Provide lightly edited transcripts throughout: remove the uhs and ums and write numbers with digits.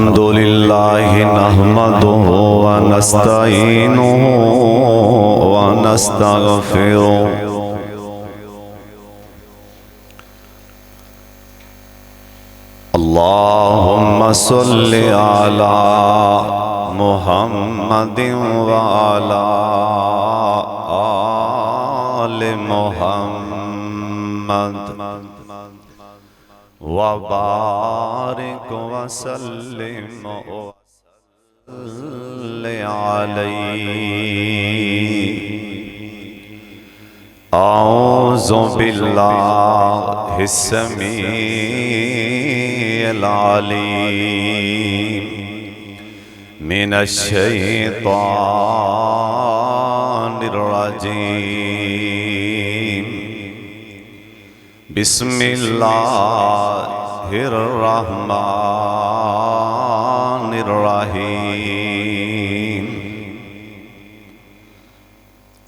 अल्हम्दुलिल्लाहि नहमदुहु व नस्तईनुहु व नस्तगफिरुहु। अल्लाहुम्मा सल्लि अला मुहम्मदिन व अला आलि मुहम्मद व बारिक व सल्लिम अलैहि। औज़ु बिल्लाहि समीइल अलीम मिनश शैतानिर रजीम। बिस्मिल्लाहिर रहमानिर रहीम।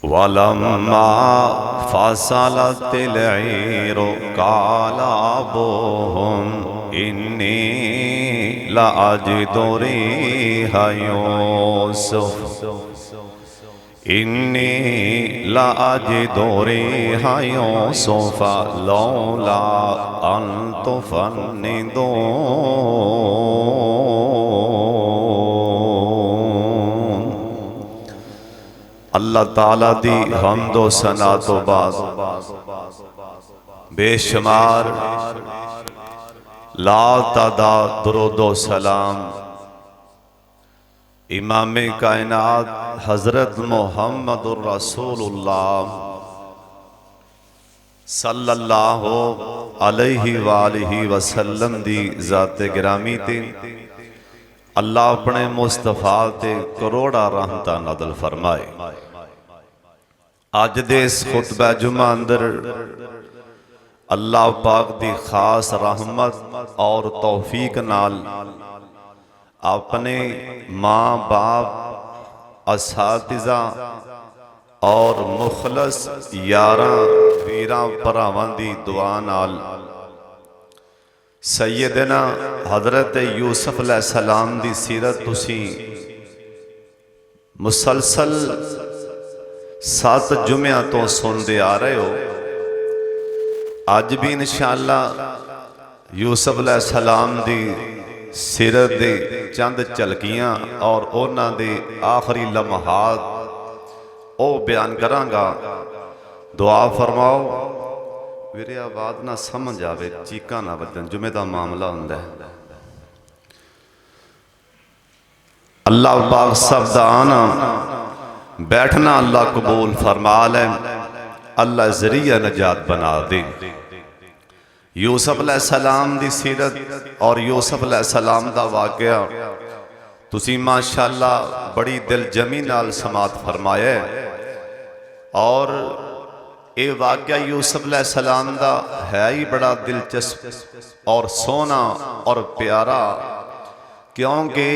वलम्मा फसलतिल ईरु क़ाल अबूहुम इन्नी लअजिदु रिहा यूसुफ इन्नी लअजिदु रिहा यूसुफ लौला अन तुफन्निदून। अल्लाह ताला दी हम्दो सना तो बाद बेशुमार ला तादाद दुरूदो सलाम इमाम कायनात हजरत मुहम्मदुर रसूलुल्लाह सल्लल्लाहु अलैहि वालिहि वसल्लम दी ज़ाते गिरामी ते अल्लाह अपने मुस्तफा ते करोड़ा रहमत नाज़िल फरमाए। अज दे इस खुतबा जुमा अंदर अल्लाह पाक दी खास रहमत और तौफीक नाल अपने माँ बाप असातिज़ा और मुखलस यारां वीरां भरावां दी दुआ नाल सैयदना हजरत यूसुफ अलैहिस्सलाम दी सीरत तुसी मुसलसल 7 जुम्मियां तो सुनते आ रहे हो। अज भी इंशाअल्लाह यूसुफ अलैहिस्सलाम दी सीरत दे चंद झलकियां और उन्हां दे आखिरी लम्हात ओ बयान करांगा। दुआ फरमाओ वीरे आवाज ना समझ आवे, चीका ना बजन, जुमे दा मामला हुंदा है। अल्लाह पाक सब दा आना बैठना अल्लाह कबूल फरमा ले, अल्लाह जरिया नजात बना दे। यूसुफ अलैहिस्सलाम दी सीरत और यूसुफ अलैहिस्सलाम दा वाक़या तुसी माशाअल्लाह बड़ी दिलजमी नाल समात फरमाया है। और ये वाक़या यूसुफ अलैहिस्सलाम दा है ही बड़ा दिलचस्प और सोना और प्यारा, क्योंकि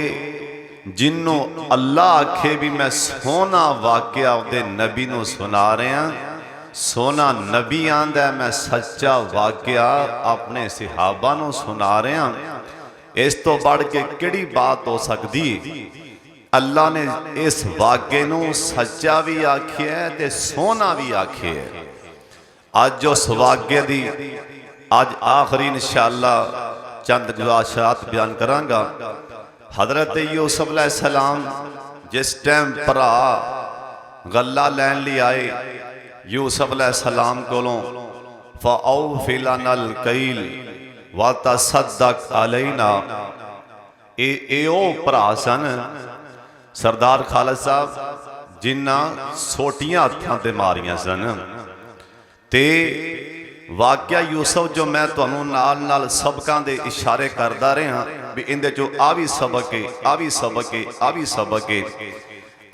जिन्हों अल्लाह आखे भी मैं सोना वाक़या उहदे नबी नूं सुना रहा, सोना नबी आंदा मैं सच्चा वाक़या अपने सहाबा नूं सुना रहा। इस तो बढ़ के किहड़ी बात हो सकती? अल्लाह ने इस वाक़े नूं सच्चा भी आखिया है ते सोना भी आखिया है। अज उस वाक़े दी अज आखिरी इंशाअल्लाह चंद गुज़ारिशात बयान करांगा। हजरत यूसुफ अलैहिस्सलाम जिस टाइम भरा गल्ला लैन ली आए यूसुफ अलैहिस्सलाम कोलों फ़औफ़ि लनल कैल व तसद्दक़ अलैना, ए ओ भरा सन सरदार खालिद साहब जिन्हां सोटियां हत्थां ते मारियां सन। ते वाक़या यूसुफ जो मैं तुहानूं नाल नाल सबकां दे इशारे करदा रहा भी इंदे चो आ भी सबक है, आ भी सबक है, आ भी सबक है।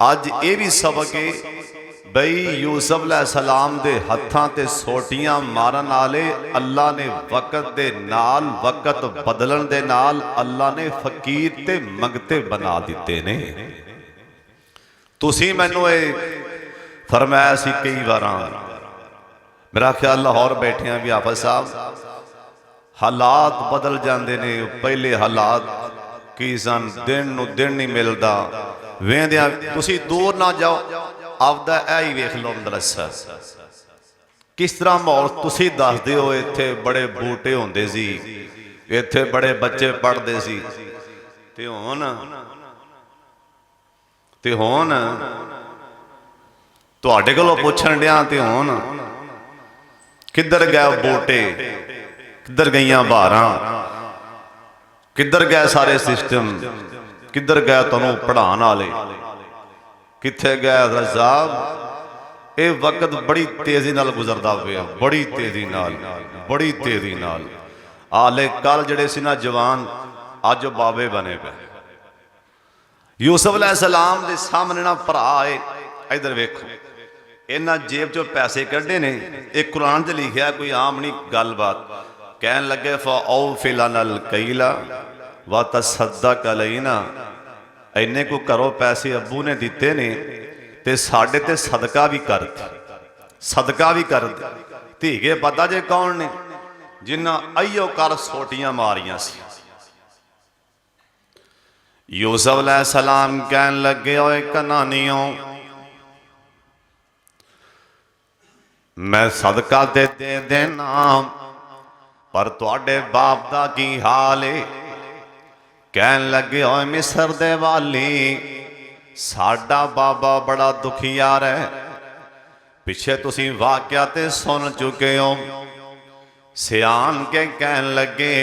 अज ये भी सबक है बई यूसुफ अलैहिस्सलाम दे हत्थां ते सोटियां मारन वाले अल्लाह ने वक़्त दे नाल वक़्त बदलन दे नाल अल्लाह ने फकीर ते मंगते बना दिते ने। तुसी मैनू फरमाया सी कई बार, मेरा ख्याल लाहौर बैठे भी हाफिज साहब, हालात बदल जाते ने। पहले हालात ਕੀ ਸਨ, ਦਿਨ ਨੂੰ ਦਿਨ ਨਹੀਂ ਮਿਲਦਾ। ਵੇਂਦਿਆਂ ਤੁਸੀਂ ਦੂਰ ਨਾ ਜਾਓ, ਆਪਦਾ ਇਹ ਹੀ ਵੇਖ ਲਓ ਮਦਰਸਾ ਕਿਸ ਤਰ੍ਹਾਂ ਮਾਹੌਲ। ਤੁਸੀਂ ਦੱਸਦੇ ਹੋ ਇੱਥੇ ਬੜੇ ਬੂਟੇ ਹੁੰਦੇ ਸੀ, ਇੱਥੇ ਬੜੇ ਬੱਚੇ ਪੜ੍ਹਦੇ ਸੀ, ਤੇ ਹੁਣ ਤੁਹਾਡੇ ਕੋਲੋਂ ਪੁੱਛਣ ਡਿਆ ਤੇ ਹੁਣ ਕਿੱਧਰ ਗਏ ਬੂਟੇ, ਕਿੱਧਰ ਗਈਆਂ ਬਹਾਰਾਂ, ਕਿੱਧਰ ਗਏ ਸਾਰੇ ਸਿਸਟਮ, ਕਿੱਧਰ ਗਏ ਤੁਹਾਨੂੰ ਪੜ੍ਹਾਉਣ ਵਾਲੇ, ਕਿੱਥੇ ਗਏ ਸਾਹਿਬ। ਇਹ ਵਕਤ ਬੜੀ ਤੇਜ਼ੀ ਨਾਲ ਗੁਜ਼ਰਦਾ ਪਿਆ, ਬੜੀ ਤੇਜ਼ੀ ਨਾਲ, ਬੜੀ ਤੇਜ਼ੀ ਨਾਲ। ਆਲੇ ਕੱਲ ਜਿਹੜੇ ਸੀ ਨਾ ਜਵਾਨ, ਅੱਜ ਬਾਬੇ ਬਣੇ ਪਏ। ਯੂਸਫ अलैहिस्सलाम ਦੇ ਸਾਹਮਣੇ ਨਾ ਭਰਾ ਆਏ, ਇਧਰ ਵੇਖੋ, ਇਹਨਾਂ ਜੇਬ ਚੋਂ ਪੈਸੇ ਕੱਢੇ ਨੇ। ਇਹ ਕੁਰਾਨ 'ਚ ਲਿਖਿਆ, ਕੋਈ ਆਮ ਨਹੀਂ ਗੱਲਬਾਤ। ਕਹਿਣ ਲੱਗੇ ਫੌਫਿ ਲਨਾ ਅਲ-ਕੈਲਾ ਵਤਸੱਦਕ ਅਲੈਨਾ, ਇੰਨੇ ਕੋ ਘਰੋਂ ਪੈਸੇ ਅੱਬੂ ਨੇ ਦਿੱਤੇ ਨੇ ਤੇ ਸਾਡੇ ਤੇ ਸਦਕਾ ਵੀ ਕਰ ਦੇ, ਸਦਕਾ ਵੀ ਕਰ ਦੇ। ਧੀਗੇ ਪਤਾ ਜੇ ਕੌਣ ਨੇ, ਜਿਨ੍ਹਾਂ ਅਈਓ ਕਰ ਸੋਟੀਆਂ ਮਾਰੀਆਂ ਸੀ। ਯੂਸਫ अलैहिस्सलाम ਕਹਿਣ ਲੱਗੇ, ਓਏ ਕਨਾਨੀਓ, ਮੈਂ ਸਦਕਾ ਤੇ ਦੇ ਦੇਣਾ, ਪਰ ਤੁਹਾਡੇ ਬਾਪ ਦਾ ਕੀ ਹਾਲ ਏ। ਕਹਿਣ ਲੱਗੇ, ਓਏ ਮਿਸਰ ਦੇ ਵਾਲੀ, ਸਾਡਾ ਬਾਬਾ ਬੜਾ ਦੁਖੀਆਰ ਹੈ। ਪਿੱਛੇ ਤੁਸੀਂ ਵਾਕਿਆ ਤੇ ਸੁਣ ਚੁੱਕੇ ਹੋ। ਸਿਆਣ ਕੇ ਕਹਿਣ ਲੱਗੇ,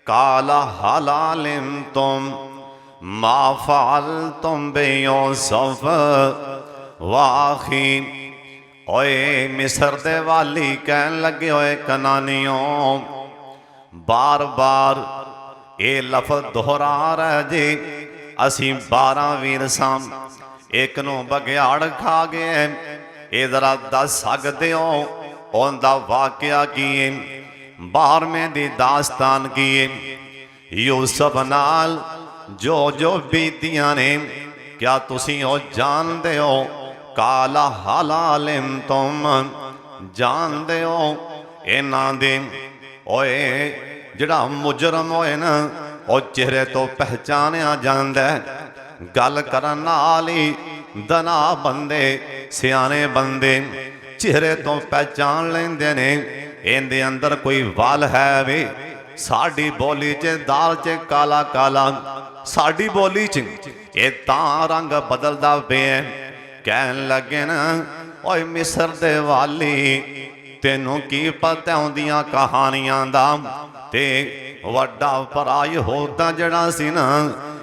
ਕਾਲਾ ਹਲਾਲਿਮ ਤੁਮ ਮਾ ਫਅਲਤੁਮ ਬਿਯੂਸਫ ਵਾਖੀ। ਓਏ ਮਿਸਰ ਦੇ ਵਾਲੀ ਕਹਿਣ ਲੱਗੇ, ਓਏ ਕਨਾਨੀਓ, ਬਾਰ ਬਾਰ ਇਹ ਲਫ਼ਜ਼ ਦੁਹਰਾ ਰਿਹਾ ਜੀ। ਅਸੀਂ 12 ਵੀਰ ਸਾਂ, ਇੱਕ ਨੂੰ ਬਗਿਆੜ ਖਾ ਗਏ। ਇਹ ਜ਼ਰਾ ਦੱਸ ਸਕਦੇ ਹੋ ਉਹਦਾ ਵਾਕਿਆ ਕੀ ਹੈ, 12ਵੇਂ ਦੀ ਦਾਸਤਾਨ ਕੀ ਹੈ। ਯੂਸਫ ਨਾਲ ਜੋ ਜੋ ਬੀਤੀਆਂ ਨੇ, ਕਿਆ ਤੁਸੀਂ ਉਹ ਜਾਣਦੇ ਹੋ? ਕਾਲਾ ਹਲਾਲਿਮ ਤੁਮ, ਜਾਣਦੇ ਹੋ ਇਹਨਾਂ ਦੇ। ਓਏ ਜਿਹੜਾ ਮੁਜਰਮ ਹੋਏ ਨਾ, ਉਹ ਚਿਹਰੇ ਤੋਂ ਪਹਿਚਾਨਿਆ ਜਾਂਦਾ। ਗੱਲ ਕਰਨ ਨਾਲ ਹੀ ਦਨਾ ਬੰਦੇ, ਸਿਆਣੇ ਬੰਦੇ ਚਿਹਰੇ ਤੋਂ ਪਹਿਚਾਨ ਲੈਂਦੇ ਨੇ। ਇਹਦੇ ਅੰਦਰ ਕੋਈ ਵਾਲ ਹੈ ਵੇ। ਸਾਡੀ ਬੋਲੀ 'ਚ ਦਾਲ 'ਚ ਕਾਲਾ ਕਾਲਾ, ਸਾਡੀ ਬੋਲੀ 'ਚ ਇਹ ਤਾਂ ਰੰਗ ਬਦਲਦਾ ਪਿਆ। ਕਹਿਣ ਲੱਗੇ ਨਾ, ਓਏ ਮਿਸਰ ਦੇ ਵਾਲੀ, ਤੈਨੂੰ ਕੀ ਪਤਾ ਹੁੰਦੀਆਂ ਕਹਾਣੀਆਂ ਦਾ। ਤੇ ਵੱਡਾ ਭਰਾ ਯਹੂਦਾ ਜਿਹੜਾ ਸੀ ਨਾ,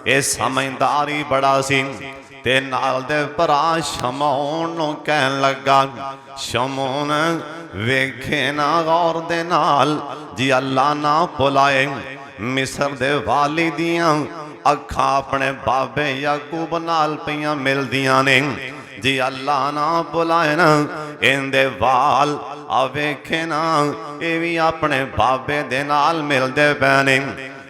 ਇਹ ਸਮਝਦਾਰੀ ਬੜਾ ਸੀ। ਤੇ ਨਾਲ ਦੇ ਭਰਾ ਸ਼ਮੌਨ ਨੂੰ ਕਹਿਣ ਲੱਗਾ, ਸ਼ਮੌਨ ਵੇਖੇ ਨਾ ਗੌਰ ਦੇ ਨਾਲ ਜੀ, ਅੱਲਾ ਨਾ ਭੁਲਾਏ। ਮਿਸਰ ਦੇ ਵਾਲੀ ਦੀਆਂ ਅੱਖਾਂ ਆਪਣੇ ਬਾਬੇ ਯਾਕੂਬ ਨਾਲ ਪਈਆਂ ਮਿਲਦੀਆਂ ਨੇ ਜੀ, ਅੱਲਾ ਨਾ ਭੁਲਾਏ ਨਾ। ਇਹਦੇ ਵਾਲ ਆ ਵੇਖੇ ਨਾ, ਇਹ ਵੀ ਆਪਣੇ ਬਾਬੇ ਦੇ ਨਾਲ ਮਿਲਦੇ ਪਏ ਨੇ।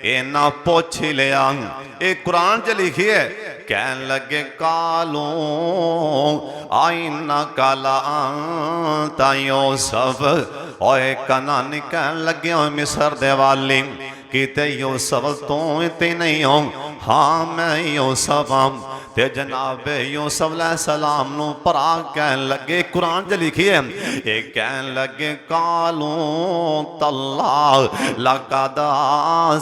ਇਹਨਾਂ ਪੁੱਛ ਲਿਆ, ਇਹ ਕੁਰਾਨ 'ਚ ਲਿਖੀ ਹੈ। ਕਹਿਣ ਲੱਗੇ, ਕਾਲੂ ਆਇਨਾ ਕਾਲਾ ਤਾ ਯੂਸਫ। ਓਏ ਕਨਾਨੀ ਕਹਿਣ ਲੱਗੇ, ਓਏ ਮਿਸਰ ਦੇ ਵਾਲੀ, ਕਿਤੇ ਯੂਸਫ ਤੂੰ ਤੇ ਨਹੀਂ ਹੋ? ਹਾਂ ਮੈਂ ਯੂਸਫ ਹਾਂ। ਤੇ ਜਨਾਬ ਯੂਸਫ अलैहिस्सलाम ਨੂੰ ਭਰਾ ਕਹਿਣ ਲੱਗੇ, ਕੁਰਾਨ 'ਚ ਲਿਖੀ ਹੈ। ਇਹ ਕਹਿਣ ਲੱਗੇ, ਕਾਲੂ ਤੱਲਾ ਲਕਦ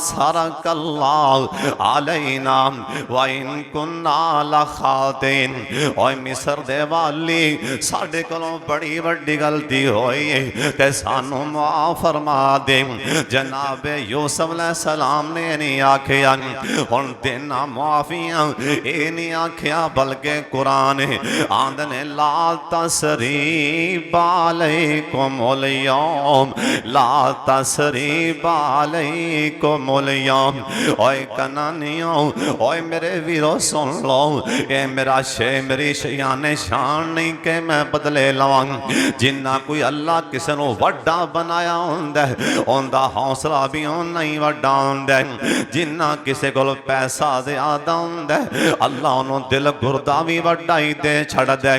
ਸਰਕੱਲਾ ਅਲੈਨਾ ਵਾ ਇਨ ਕੁੰਨਾ ਲਖਾਤਿਨ। ਓਏ ਮਿਸਰ ਦੇ ਵਾਲੀ, ਸਾਡੇ ਕੋਲੋਂ ਬੜੀ ਵੱਡੀ ਗਲਤੀ ਹੋਈ ਹੈ ਤੇ ਸਾਨੂੰ ਮਾਫ ਫਰਮਾ ਦੇ। ਜਨਾਬ ਯੂਸਫ अलैहिस्सलाम ਨੇ ਨਹੀਂ ਆਖਿਆ ਹੁਣ ਦੇਣਾ ਮਾਫੀਆਂ, ਇਹ ਨਹੀਂ आख्या बल्कि कुरान आंदने ला तसरीब अलैकुमुल यौम, ला तसरीब अलैकुमुल यौम। ओए कनानियों, ओए मेरे वीरो सुन लो, ये मेरा मेरी शयाने शान नहीं कि मैं बदले लवां। जिन्ना कोई अल्लाह किसी नूं वड्डा बनाया हुंदा है, उनका हौसला भी उन्ना ही वड्डा हुंदा है। जिन्ना किसी कोल पैसा ज़्यादा हुंदा है, अल्लाह ਉਹਨੂੰ ਦਿਲ ਗੁਰਦਾ ਵੀ ਵੱਡਾ ਹੀ ਦੇ ਛੱਡਦਾ।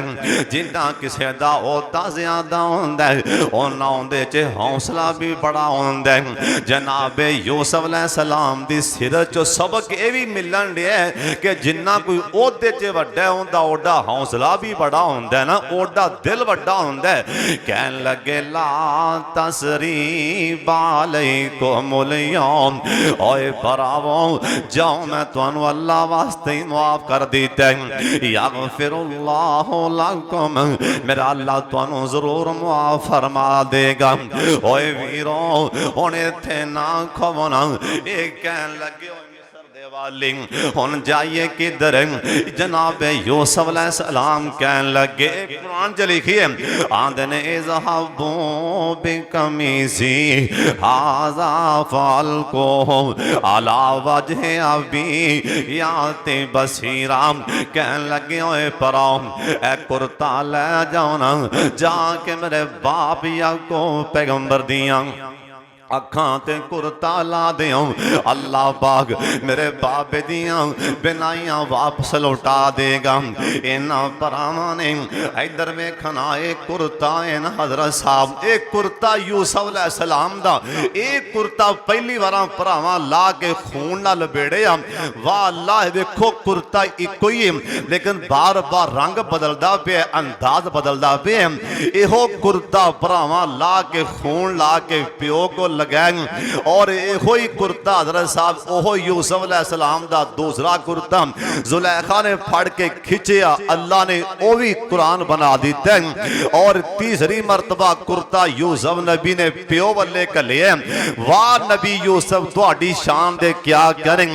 ਜਿੱਦਾਂ ਕਿਸੇ ਦਾ ਉਹਦਾ ਜ਼ਿਆਦਾ ਹੁੰਦਾ ਉਹਨਾਂ ਉਹਦੇ 'ਚ ਹੌਸਲਾ ਵੀ ਬੜਾ ਹੁੰਦਾ। ਜਨਾਬੇ ਯੂਸਫ अलैहिस्सलाम दी सीरत चो सबक ये भी मिलन दिया कि जिन्ना कोई ओहदे च वड्डा होंदा ओडा हौसला भी बड़ा होंदा ना, ओडा दिल वड्डा होंदा। कहन लगे ला तसरीबा अलैकुमुल यौम, ओए भरावो जाओ मैं तुहानू अल्लाह वास्ते माफ कर दिता। यगफिरुल्लाहु लकुम, मेरा अल्लाह तुहानू जरूर माफ फरमा देगा। ओए वीरो हुण इत्थे ना खवना, एक कहन लगे वाली हुन जाइए किधर। जनाब यूसुफ अलैहिस्सलाम कहन लगे, कुरान च लिखिए आंदे ने इज़हबू बिकमीसी हाज़ा फ़अल्को अला वजहि अबी याति बसीरा। कहन लगे ओए पराओ ए कुर्ता ले जाओ ना, जाके मेरे बाप याकूब पैगंबर दियां अखां ते कुर्ता ला देओ। अल्लाह पाक मेरे बाबे दियां बिनाइयां वापस लौटा देगा। इन्हां भरावां ने इधर वेखना एक कुर्ता है ना हजरत साहब, एक कुर्ता यूसुफ अलैहिस्सलाम दा, एक कुर्ता पहली बार भरावां ला के खून नाल लपेड़िया। वाह अल्लाह, देखो कुर्ता इको ही है लेकिन बार बार रंग बदलदा पे, अंदाज बदलदा पे। इहो कुर्ता भरावां ला के खून ला के प्यो को लगाएं और यो ही कुर्ता हजरत साहब ओहो यूसुफ अलैहिस्सलाम दा दूसरा कुर्ता जुलेखा ने फड़ के खिंचिया, अल्लाह ने वो भी कुरान बना दिता। और तीसरी मरतबा कुर्ता यूसुफ नबी ने प्यो वाले कलिए। वाह नबी यूसुफ तुहाडी शान दे क्या करें,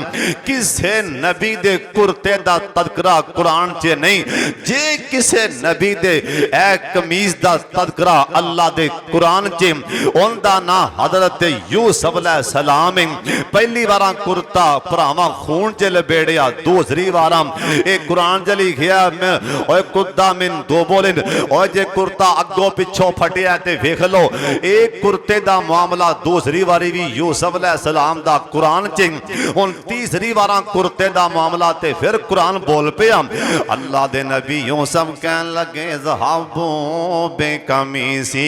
किसे नबी दे कुर्ते दा तज़किरा कुरान च नहीं। जे किसे नबी दे ए कमीज दा तज़किरा अल्लाह दे कुरान च, उनदा ना हजरत यूसुफ अलैहिस्सलाम पहली बार कुर्ता भरावां खून च लपेड़िया, दूसरी बार एक कुरान च लिखिया ओए कुद्दा मिन दुबुलिन, ओए जे कुर्ता अगों पिछों फटिया ते वेख लो। एक कुर्ते दा मामला दूसरी बारी भी यूसुफ अलैहिस्सलाम दा कुरान च, हुण तीसरी बार कुर्ते दा मामला ते फिर कुरान बोल पिया। अल्लाह दे नबी यूसुफ कहन लगे ज़हबू बेकमीसी,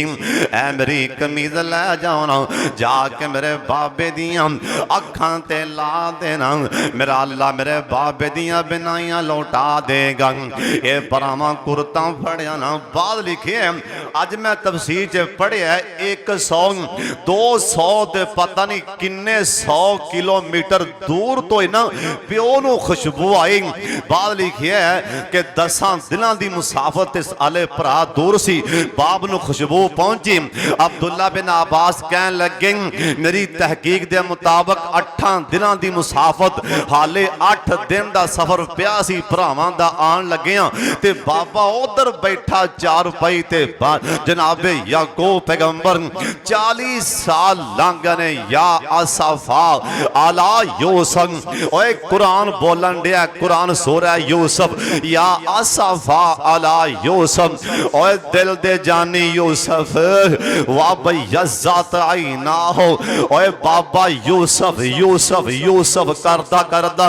ऐ मेरी कमीज लै जाओ ना, जाके मेरे बाबे दियां अखां ते ला देना। मेरा अल्लाह मेरे बाबे दियां बिनाइयां लौटा देगा। ये भरावां कुर्ता फड़िया ना, बाद लिखे अज मैं तफसीर च पढ़िया 100 200 ते पता नहीं किन्ने 100 किलोमीटर दूर तो ना प्यो नूं खुशबू आई। बाद लिखे कि 10 दिनां दी मुसाफत इस आले भरा दूर सी, बाप नूं खुशबू पहुंची। अब्दुल्ला बिन अब्बास कहन लगे मेरी तहकीक दे मुताबिक 8 दिनां दी मुसाफत, हाले 8 दिन दा सफर पिया सी भरावां दा आन लगिया ते बाबा उधर बैठा चारपाई ते जनाबे याकूब पैगंबर 40 साल लंघ गए। या असफा अला यूसुफ, ओए कुरान बोलन दिया, कुरान सूरा यूसुफ, या असफा अला यूसुफ, ओए दिल दे जानी यूसुफ वा बयज़्ज़त आईना हो। ओए बाबा यूसुफ यूसुफ यूसुफ करदा करदा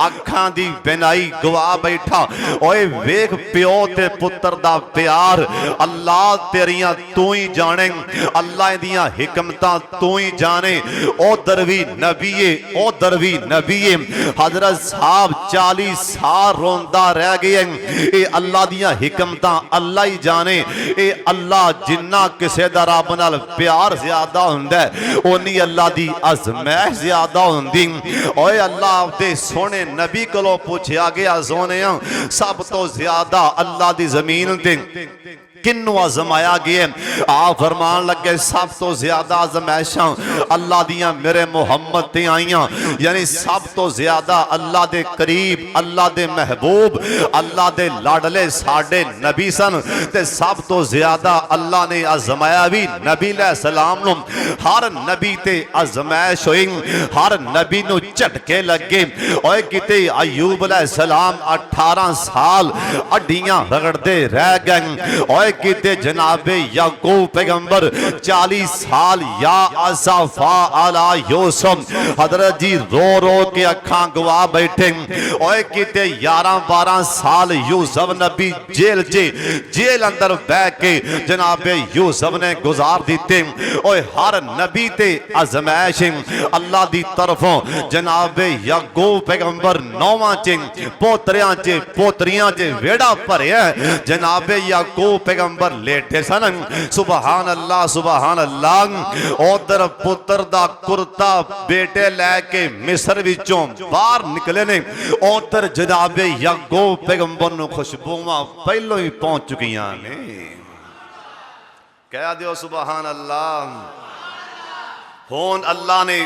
अखां दी बिनाई गवा बैठा। ओए वेख प्यो ते पुत्र दा प्यार, अल्लाह तेरियां तू ही जाने, अल्लाह दियां हिकमतां तू ही जाने। उधर भी नबी है उधर भी नबी है। हजरत साहब 40 साल रोंदा रह गए। ये अल्लाह दियां हिकमतां अल्लाह ही जाने। ये अल्लाह जिन्ना किसे दा रब नाल प्यार ज्यादा हुंदा उन्नी अल्लाह दी अज़मैश ज्यादा हुंदी। ओए अल्लाह दे सोने नबी कोलों पूछया गया, सोने सब तो ज्यादा अल्लाह दी जमीन ते किन्नू आजमाया गया? आप फरमान लगे सब तो ज्यादा आजमाइशां अल्लाह दियां मेरे मुहम्मद ते आईयां, यानी सब तो ज्यादा अल्लाह दे करीब, अल्लाह दे महबूब, अल्लाह दे लाडले साडे नबी सन। ते सब तो ज्यादा अल्लाह ने आजमाया भी नबी अलैहिस्सलाम नूं। हर नबी ते आजमाइश होई, हर नबी नूं झटके लगे। ओए किते अयूब अलैहिस्सलाम 18 साल हड्डियां रगड़ते रह गए। ओए किते जनाबे याकूब पैगंबर 40 साल या असफा अला यूसुफ हजरत जी रो रो के अखां गवा बैठे ओए किते 11-12 साल यूसुफ नबी जेल अंदर बह के जनाबे यूसुफ ने गुजार दिते ओए हर नबी ते आजमाइश अल्लाह दी तरफों जनाबे याकूब पैगंबर नौवां च पोतरियां च पोतरियां च वेड़ा भरिया जनाबे याकूब पैगंबर लेटे सन सुबहान अल्लाह उधर पुत्र दा कुर्ता बेटे लैके मिस्र विचों बाहर निकले ने उधर जनाबे याकूब पैगंबर नूं खुशबूवां पहलों ही पहुंच चुकियां ने कह दियो सुबहान अल्लाह हुण अल्लाह ने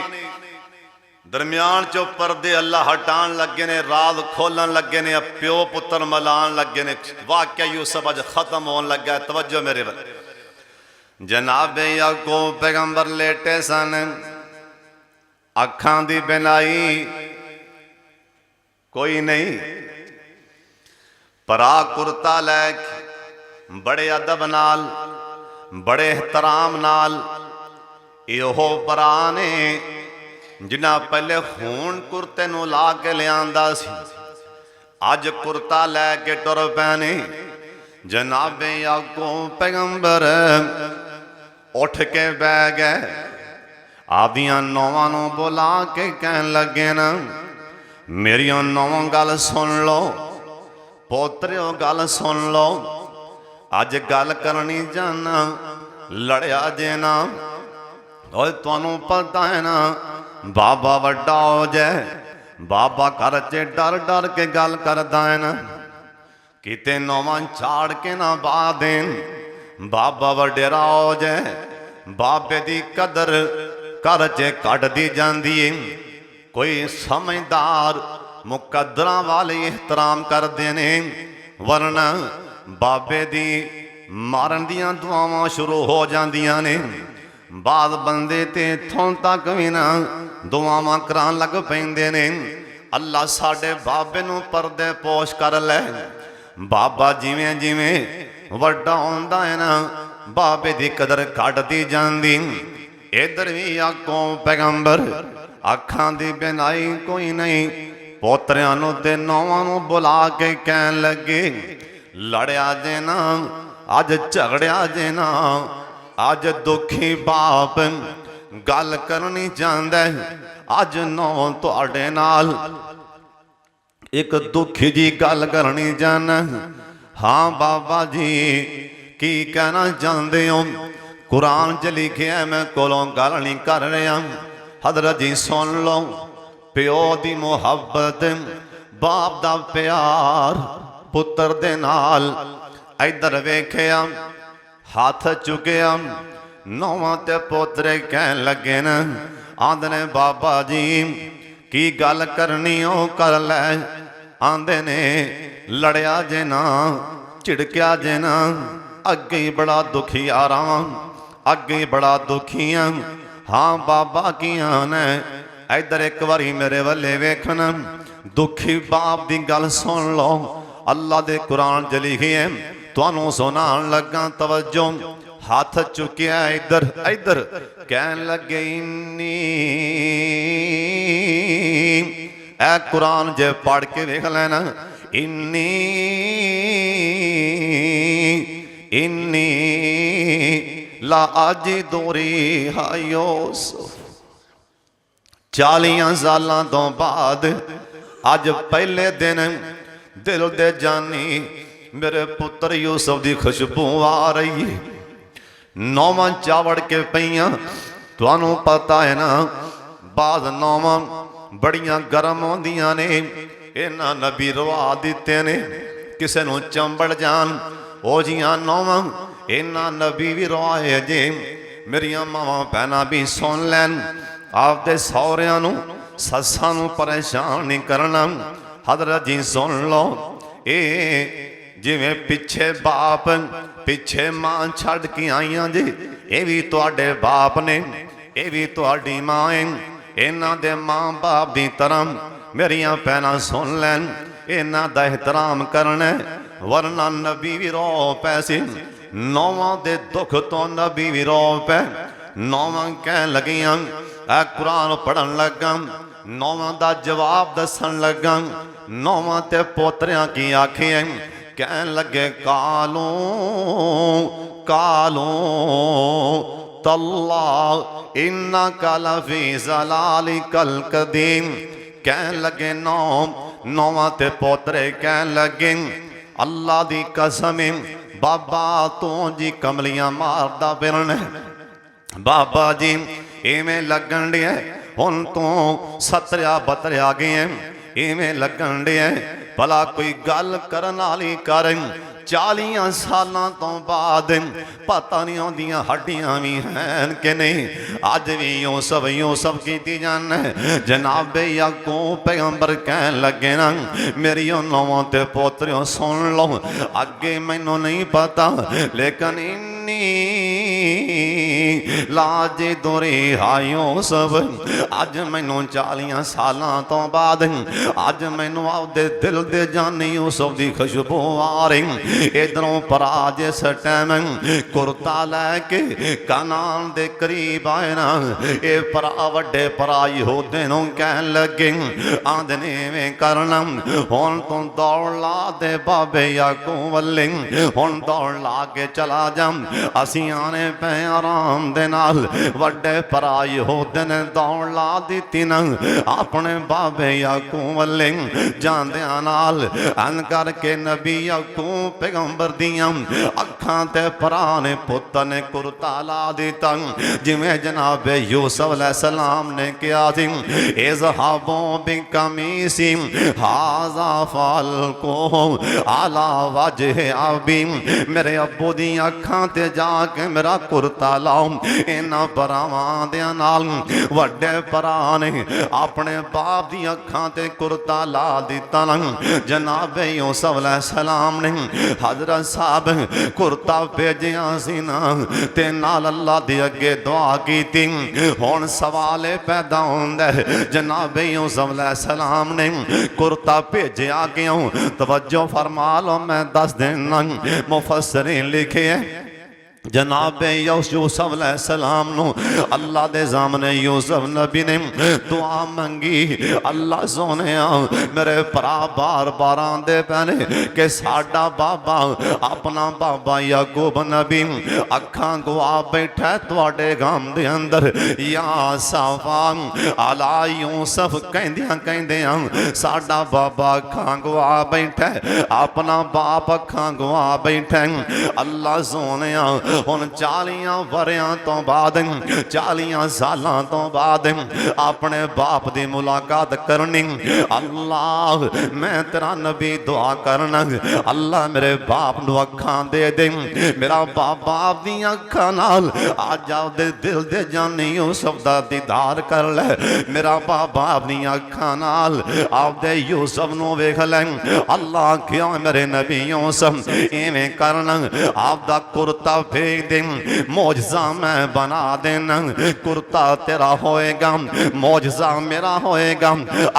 दरम्यान चो पर्दे अल्लाह हटान लगे ने राज खोलन लगे ने प्यो पुत्र मिलान लगे ने वाकया यूसुफ अज खत्म होने लगा तवज्जो मेरे वल जनाबे याकूब पैगंबर लेटे सन अखां दी बिनाई कोई नहीं परा कुर्ता लैके बड़े अदब नाल बड़े एहतराम नाल इहो भरा ने जिन्ना पहले खून कुर्ते नूं ला के लियांदा सी अज कुर्ता लैके टुर पैने जनाबे याकूब पैगंबर उठ के बह गए आदियां नौवां नूं बुला के कहन लगे न मेरियां नौवां गल सुन लो पोतरियो गल सुन लो अज गल करनी जाना लड़िया जे ना और तुहानू पता है ना बाबा वड्डा हो जाए बाबा घर च डर डर के गल करदा है ना किते नौवां झाड़ के ना बा देन बाबा वडेरा हो जाए बाबे दी कदर घर च कट दी जांदी है कोई समझदार मुकद्दरां वाले एहतराम करदे ने वरना बाबे दी मारन दियां दुआवां शुरू हो जांदियां ने बाद बंदे ते इत्थों तक भी ना दुआवां करान लग पैंदे ने अल्लाह साडे बाबे नूं पर्दे पोश कर लै बाबा जिवें जिवें वड्डा होंदा है ना बाबे दी कदर घटदी जांदी इधर भी याकूब पैगंबर अखां दी बिनाई कोई नहीं पोतरियां नूं ते नौवां नूं बुला के कहन लगे लड़िया जे ना अज झगड़िया जे ना अज दुखी बाप गल करनी चाहता है अज नौ तुहाडे नाल एक दुखी जी गल करनी चाहना हाँ बाबा जी की कहना चाहते हो कुरान च लिखिया मैं कोलों गल नहीं कर रहा हजरत जी सुन लो प्यो दी मुहब्बत बाप दा प्यार पुत्र दे नाल इधर वेखिया हाथ चुकिया नौवां ते पोतरे कहन लगे न आंदे बाबा जी की गल करनी हो कर लै आंदे ने लड़िया जे ना झिड़किया जे ना अगे ही बड़ा दुखी आ रहा अगे ही बड़ा दुखी हाँ हाँ बाबा किया ने इधर एक बारी मेरे वाले वेखन दुखी बाप की गल सुन लो अल्लाह दे कुरान च लिखी है तुहानू सुनान लगा तवज्जो हाथ चुकिया इधर इधर कहन लगे इन्नी ए कुरान जे पढ़ के वेख लेना इन्नी इन्नी ला अज दोरी हायोस 40 सालों तो बाद अज पहले दिन दिल दे जानी मेरे पुत्र यूसुफ की खुशबू आ रही है नौवां चावड़ के पईयां तुहानू पता है ना बाद नौवां बड़ियां गर्म होंदियां ने इन्हां नबी रवा दिते ने किसे नू चंबड़ जान ओ जियां नौवां इन्हां नबी भी रवाए जे मेरियां मावां भैनां भी सुन लैन आपदे सौहरियां नू सस्सां नू परेशान नहीं करना हजरत जी सुन लो ए जिवें पिछे बाप पिछे मां छड़ के आईयां जी ये भी तुहाडे बाप ने ये भी तुहाडी मां है इन्हां दे मां बाप दी तरह मेरियां भैनां सुन लैन इन्हां दा एहतराम करना वरना नबी भी रो पैसे नौवां दे दुख तो नबी भी रो पै। नौवां कह लगियां ऐ कुरान पढ़न लगा, नौवां दा जवाब दसन लगा। नौवां ते पोतरियां की आखियां कह लगे कालो कालो तल्ला इन्ना कल फी ज़लालिकल कदीम। कह लगे नौवां ते पोतरे कह लगे अल्लाह दी कसम बाबा तू जी कमलियां मारदा फिरन। बाबा जी इवें लगन दिया हुण तू सतरिया बतरिया गए, इवें लगन दिया भला कोई गल करन वाली कर। 40 सालों तो बाद पता नहीं आउंदियां हड्डियां भी हैं कि नहीं। अज भी यूसुफ की जान जनाबे याकूब पैगंबर कह लगे ना मेरी नौवां ते पोतरियों सुन लो, अगे मैनू नहीं पता लेकिन इन्नी लाजे दोरे हायो सब अज मैनू 40 सालों तो बाद अज मैनू आपदे दिल दे जानी यूसुफ दी खुशबू आ रही। इधरों परा जिस टाइम कुर्ता लैके कनान दे करीब आए ना, ये परा वड्डे परा यहूदे नूं कह लगे आंदे ने में करना हुण तू दौड़ ला दे बाबे याकूब वल्ले, हुण दौड़ ला के चला जा असीं आने पे आराम दे नाल। वड्डे परा यहूदे ने दौड़ ला दी ना अपने बाबे याकूब वल्ले जांदियां नाल अन करके नबी याकूब पैगंबर दियां अखां ते परा ने पुत ने कुर्ता ला दिता जिवें जनाबे यूसुफ अलैहिस्सलाम ने कहा थी इज़हाबू बिकमीसी हाज़ा फल्को अला वजह अबी। मेरे अब्बू दी अखां ते जाके मेरा कुर्ता लाओ। इन्हां भरावां दे नाल वड्डे भरा ने अपने बाप दी अखां ते कुर्ता ला दिता। जनाबे यूसुफ अलैहिस्सलाम ने हजरत साहब कुर्ता भेजिया सी ना ते नाल अल्लाह दे अगे दुआ कीती। हुण सवाल पैदा होंदा है जनाबे यूसुफ अलैहिस्सलाम ने कुर्ता भेजिया क्यों? तवज्जो फरमा लो मैं दस देना। मुफस्सिरीन लिखे जनाबे यूसुफ अलैहिस्सलाम नु अल्लाह दे सामने यूसुफ नबी ने दुआ मंगी अल्लाह सोने मेरे भरा बार बार आंदे पैने कि साडा बाबा अपना बाबा याकूब नबी अखां गवा बैठा तुहाडे गम दे अंदर या साफा अला यूसुफ कहंदियां साडा बाबा अखां गवा बैठा अपना बाप अखां गवा बैठा। अल्लाह सोने हुण 40 वरियां तो बाद 40 सालों तो बाद अपने बाप की मुलाकात करनी। अल्लाह मैं तेरा नबी दुआ करना अल्लाह मेरे बाप नूं अखां दे दे। मेरा बाबा दी अखां नाल अज आपदे दिल दे जानी यूसुफ दा दीदार कर ले। मेरा बाबा अपनी अखां नाल आपदे यूसुफ नूं वेख ले। अल्लाह क्यों मेरे नबी यूसुफ इवें करना आपदा कुर्ता भेज दे मौजज़ा मैं बना देना। कुर्ता तेरा होएगा मौजज़ा मेरा होएगा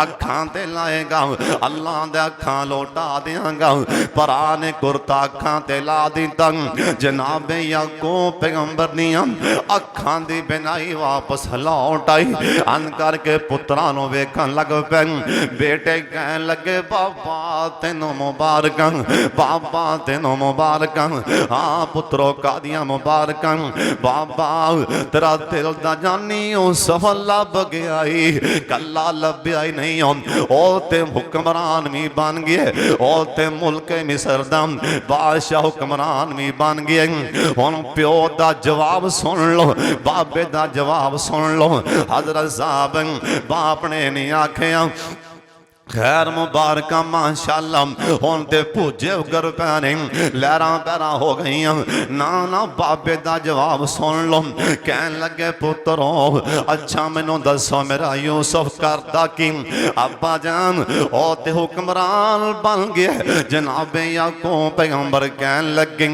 अखां ते लाएगा अल्लाह दे अखां लौटा देंगा। भरा ने कुर्ता अखां ते ला दिता। जनाबे याकूब पैगंबर दियां अखां दी बिनाई वापस लौट आई। अन करके पुत्रां नूं वेखण लग पे। बेटे कह लगे बाबा तेनों मुबारक बाबा तेनों मुबारक। हाँ पुत्रों कादियां मुबारक बाबा तेरा दिल दा जानी यूसुफ लभ गया ही कला लभ्या ही नहीं। ओ ते हुक्मरान भी बन गए ओ ते मुल्क मिस्र दा बादशाह हुक्मरान भी बन गए। हुण प्यो दा जवाब सुन लो बाबे दा जवाब सुन लो। हजरत साहब बाप ने नहीं आखिया खैर मुबारक माशाअल्लाह हुण ते भूजे उगर पैने लहरां पैरां हो गई ना ना। बाबे दा जवाब सुन लो कहन लगे पुत्रो अच्छा मैनू दसो मेरा यूसुफ करदा की? अब्बा जान ओ ते हुक्मरान बन गया। जनाबे याकूब पैगंबर कहन लगे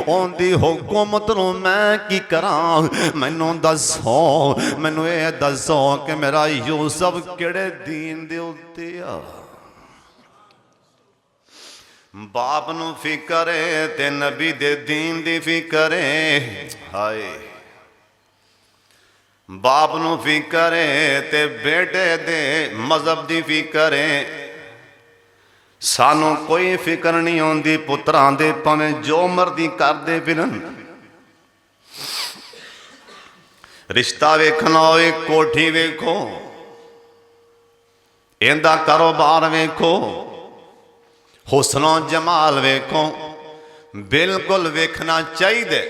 ओंदी हुकूमत नूं मैं की करां? मैनू दसो मैनू ये दसो कि मेरा यूसुफ किहड़े दीन दे उत्ते आ? बाप नू फिकर है ते नबी दे दीन दी फिकर है। हाय बाप नू फिकर है ते बेटे दे मजहब दी फिकर है। सानू कोई फिक्र नहीं होंदी पुत्रां दे भावें जो मर्जी करदे फिरन। रिश्ता वेखना होए कोठी वेखो, इंदा कारोबार वेखो, हुस्नो जमाल वेखो, बिल्कुल वेखना चाहिए।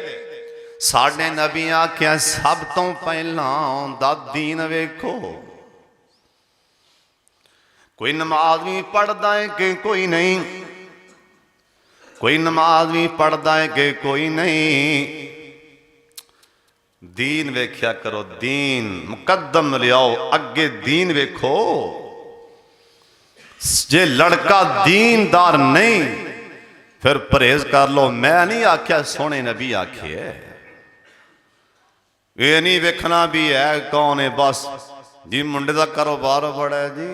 साडे नबी आख्या सब तो पहला आउंदा दीन वेखो। कोई नमाज भी पढ़ता है कि कोई नहीं, कोई नमाज भी पढ़ता है कि कोई नहीं। दीन वेख्या करो, दीन मुकद्दम लियाओ, अगे दीन वेखो। जे लड़का दीनदार नहीं फिर परहेज कर लो। मैं नहीं आख्या, सोने नबी आखे। ये नहीं वेखना भी है कौन है, बस जी मुंडे का कारोबार बड़ा है जी,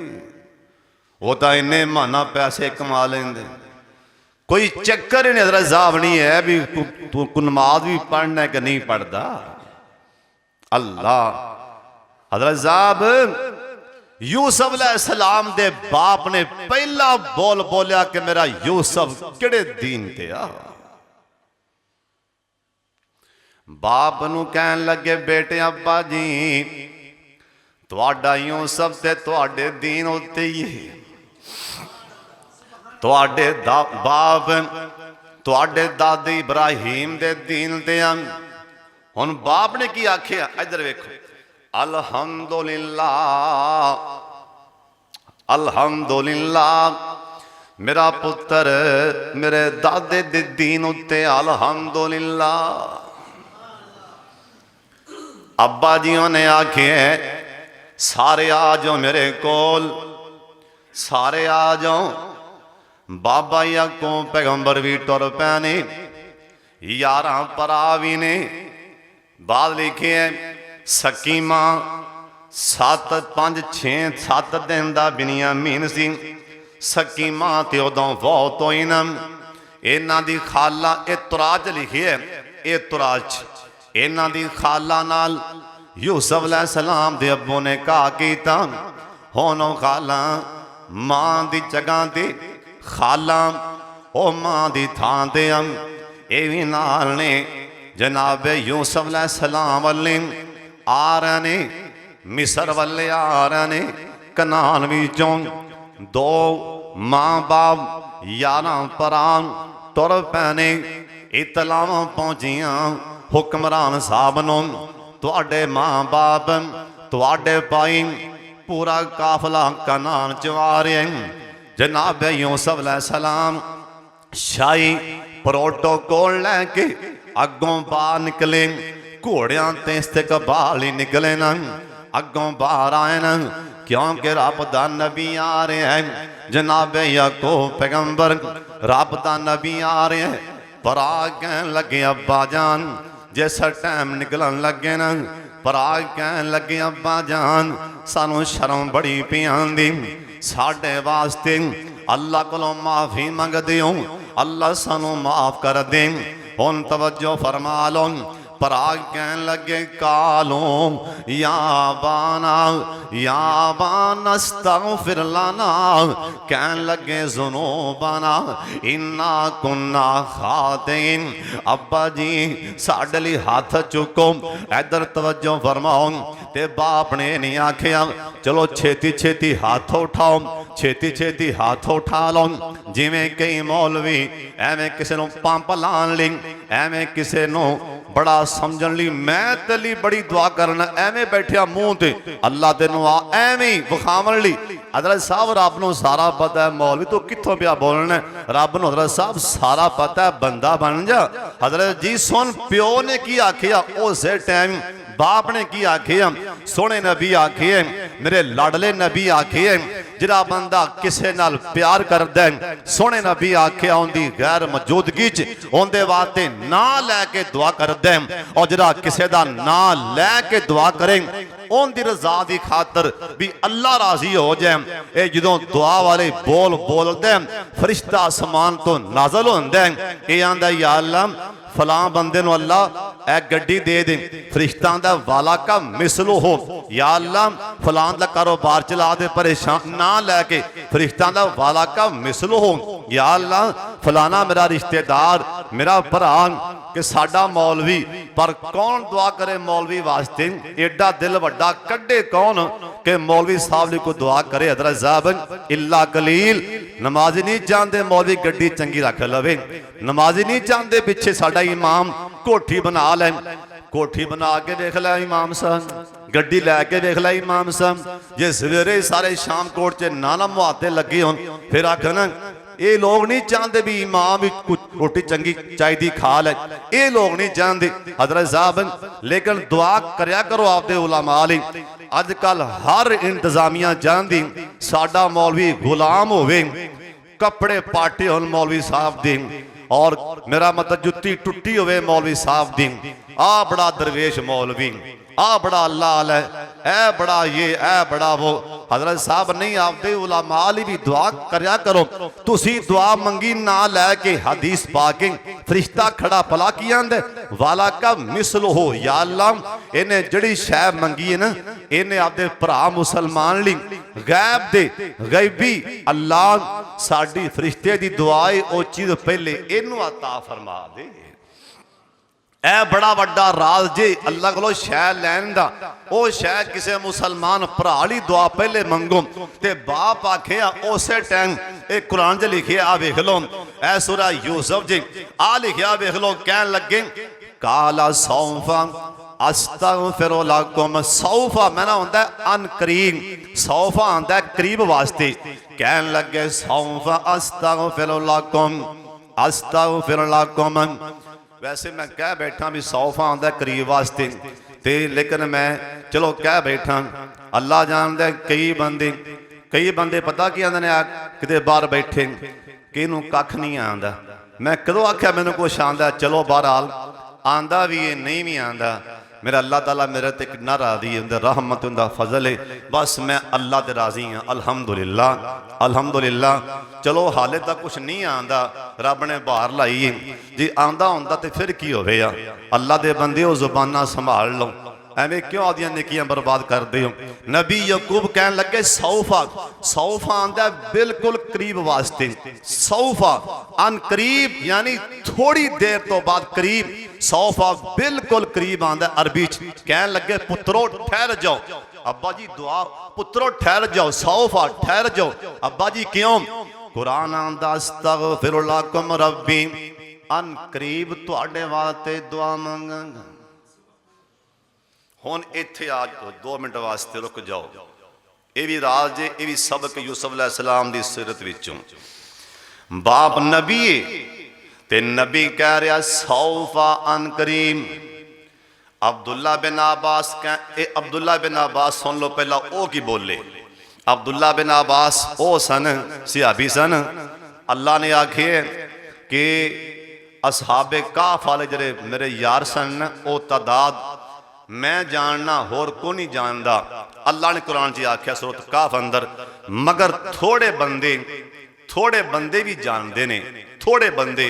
वो तो इन्ने माना पैसे कमा लेंगे। कोई चक्कर ही नहीं, हज़रत साहब नहीं है भी तू नमाज भी पढ़ना है कि नहीं पढ़ता। अल्लाह हज़रत साहब यूसुफ अलैहिस्सलाम दे बाप ने पहला बोल बोलिया कि मेरा यूसुफ किहड़े दीन ते आ। बाप नू कहन लगे बेटे अब्बा जी तुहाडा यूसुफ ते तुहाडे दीन उत्ते ही है। तुहाडे बाप तुहाडे दादे इब्राहिम दे दीन ते आ। हुण बाप ने की आख्या, इधर वेखो, अल्हम्दुलिल्लाह अल्हम्दुलिल्लाह मेरा पुत्र मेरे दादे दे दीन उत्ते अल्हम्दुलिल्लाह। अब्बा जियों ने आखे सारे आ जाओ मेरे कोल, सारे आ जाओ। बाबा याको पैगंबर भी टुर पैने, 11 भरा भी ने। बाद लिखे है सकी मां 7 5 6 7 दिन का बिनियामीन सी। सकी मां ते उदों बहुत होई ना। इन्हां दी खाला तुराज लिखी है, ये तुराज इन्हां दी खाला नाल यूसुफ अलैहिस्सलाम दे अब्बू ने कहा कीता। हुण खाला मां दी जगह ते खाला ओ मां दी थां ते ये भी नाल ने। जनाब यूसुफ अलैहिस्सलाम वाले आ रहे ने, मिस्र वाले आ रहे ने। कनान विचों 2 मां बाप 11 भरां तुर पैने। इतलावां पहुंचियां हुक्मरान साहब नूं, तुहाडे मां बाप तुहाडे भाई पूरा काफला कनान च आ रहे हैं। जनाब यूसुफ अलैहिस्सलाम शाही प्रोटोकॉल लैके अगों बाहर निकले। घोड़ियां ते इस्तकबाल ही निकले न, अगों बाहर आए न, क्योंकि रब दा नबी आ रहा है। जनाब याकूब पैगंबर रब दा नबी आ रहा है। पर आ कहन लगे अब्बा जान, जिस टाइम निकलन लगे न पर आ कहन लगे अब्बा जान सानू शर्म बड़ी पी आंदी, साडे वास्ते अल्लाह कोलों माफी मंगदे हो, अल्लाह सानू माफ कर दे। हुण तवज्जो फरमा लो। पर आग कहन लगे कालो या बाना अस्तगफिर लना, कहन लगे ज़ुनूबना इन्ना कुन्ना खातिन। अब्बा जी साडे लई हाथ चुको। इधर तवज्जो फरमाओ। ते बाप ने नहीं आखिया चलो छेती छेती हाथ उठाओ, छेती छेती हाथ उठा लो। जिवें कई मौलवी एवें किसी नूं पंप लाण लई, एवें किसी नूं बड़ा समझण लई, मैं ते लई बड़ी दुआ करना, एवें बैठिया मुंह ते अल्लाह तेनों आ एवें विखावण लई। हज़रत साहब रब नूं सारा पता है, मौलवी तो कित्थों पिया बोलना, रब नूं हज़रत साहब सारा पता है, बंदा बन जा। हज़रत जी सुन प्यो ने की आखिया, उस टाइम बाप ने की आखिया, सोने नबी आखिए, मेरे लाडले नबी आखिए, जिहड़ा बंदा किसे नाल प्यार करदा है, सोहणे नबी आख्या उनदी गैर मौजूदगी च उनदे वास्ते ना लैके दुआ करदा है, और जिहड़ा किसे दा ना लैके दुआ करे उनदी रज़ा दी खातर भी अल्लाह राजी हो जाए। ये जदों दुआ वाले बोल बोलदे फरिश्ता आसमान तो नाज़िल होंदा है, ये आंदा या अल्लाह फलां बंदे नूं अल्लाह ए गड्डी दे दे, फरिश्तां दा वाला का मिसलो हो, या अल्लाह फलां दा कारोबार चला दे, परेशान ना लैके फरिश्तां दा वाला का मिसलो हो, या अल्लाह फलाना मेरा रिश्तेदार मेरा भरा कि साडा मौलवी, पर कौन दुआ करे मौलवी वास्ते, एडा दिल वड्डा कड्डे कौन कि मौलवी साहब ने कोई दुआ करे। हज़रत साहब इल्ला कलील नमाजी नहीं चाहते मौलवी गड्डी चंगी रख लवे, नमाजी नहीं चाहते पिछे साडा इमाम कोठी बना ले, कोठी बना के देख लै इमाम साहब, गड्डी लैके देख लै इमाम साहब, जे सवेरे सारे शाम कोट च नाना मुहाते लगे हो फिर आखना ये लोग नहीं चाहते भी इमाम भी कुछ रोटी चंगी चाहिए खा ले, ये लोग नहीं चाहते हज़रत साहब। लेकिन दुआ करया करो आपदे उलमा लई। अजकल हर इंतजामिया चाहती साडा मौलवी गुलाम होवे, कपड़े पाटे होन मौलवी साहब दे, और मेरा मतलब जुत्ती टुट्टी होवे मौलवी साहब दी, आ बड़ा दरवेश मौलवी, आ बड़ा अल्लाह है, ए बड़ा ये ए बड़ा वो। हज़रत साहब नहीं आपदे उलमा ली भी दुआ करया करो। तुसी दुआ मंगी ना लैके हदीस पाके फरिश्ता खड़ा भला की आंदे वाला का मिसल हो, या अल्लाह इन्हें जड़ी शै मंगी है ना, इन्हें आपदे भरा मुसलमान ली गैब दे गैबी अल्लाह साडी फरिश्ते दी दुआ है, ओ चीज़ पहले इनू अता फरमा दे। ए बड़ा वड्डा राज जे अल्लाह को शै लैन दा, ओ शै किसे मुसलमान भरा ली दुआ पहले मंगो ते बाप आखे उस टाइम ये कुरान च लिखे आ वेख लो, ए सूरा यूसुफ जी आ लिखिया वेख लो, कहन लगे काला सौफा अस्तगफिरु लकुम, सौफा मैंने होंदा अनकरीब, सौफा आंदा करीब वास्ते, कहन लगे सौफा अस्तगफिरु लकुम अस्तगफिरु लकुम। वैसे मैं कह बैठा भी सौफा आंदा करीब वास्ते ते, लेकिन मैं चलो कह बैठा अल्लाह जानदा कई बंदे पता की आंदे ने किते बाहर बैठे किनू कख नहीं आंदा, मैं कदों आख्या मैनू कुछ आंदा, चलो बहरहाल आंदा भी है नहीं भी आंदा, मेरा अल्लाह ताला मेरे ते कितना राजी है, उनका रहमत उनका फजल है, बस मैं अल्लाह ते राजी हाँ अल्हम्दुलिल्लाह अल्हम्दुलिल्लाह। चलो हाले तक कुछ नहीं आंदा, रब ने बाहर लाई है जी, आंदा होंदा तो फिर की होवेगा। अल्लाह दे बंदे हो जुबाना संभाल लो, एवें क्यों आदियां निकियां बर्बाद करते हो। नबी यकूब कहन लगे सौफा, सौफा आंदा बिल्कुल करीब वास्ते, सौफा अन करीब यानी थोड़ी देर तो बाद करीब, सौफा बिल्कुल करीब आंदा अरबी च। कहन लगे पुत्रो ठहर जाओ, अब्बा जी दुआ पुत्रो ठहर जाओ, सौफा ठहर जाओ, अब्बा जी क्यों, कुरान आंदा अस्तगफिरु लकुम रब्बी, अन करीब तुहाडे वास्ते दुआ मंगांगा। हुण इत्थे आ 2 मिनट वास्ते रुक जाओ, ये भी राज है, ये भी सबक यूसुफ अलैहिस्सलाम दी सीरत विचों। बाप नबी ते नबी कह रहा सौफा अन करीम। अब्दुल्ला बिन अब्बास अब्दुल्ला बिन अब्बास सुन लो पहला ओ की बोले। अब्दुल्ला बिन अब्बास ओ सन सिहाबी सन, अल्लाह ने आखे कि असहाबे काफ वाले जड़े मेरे यार सन ओ तादाद मैं जानना होर को नहीं जानता। अल्लाह ने कुरान च आख्या सूरत काफ अंदर, मगर थोड़े बंदे भी जानते ने, थोड़े बंदे।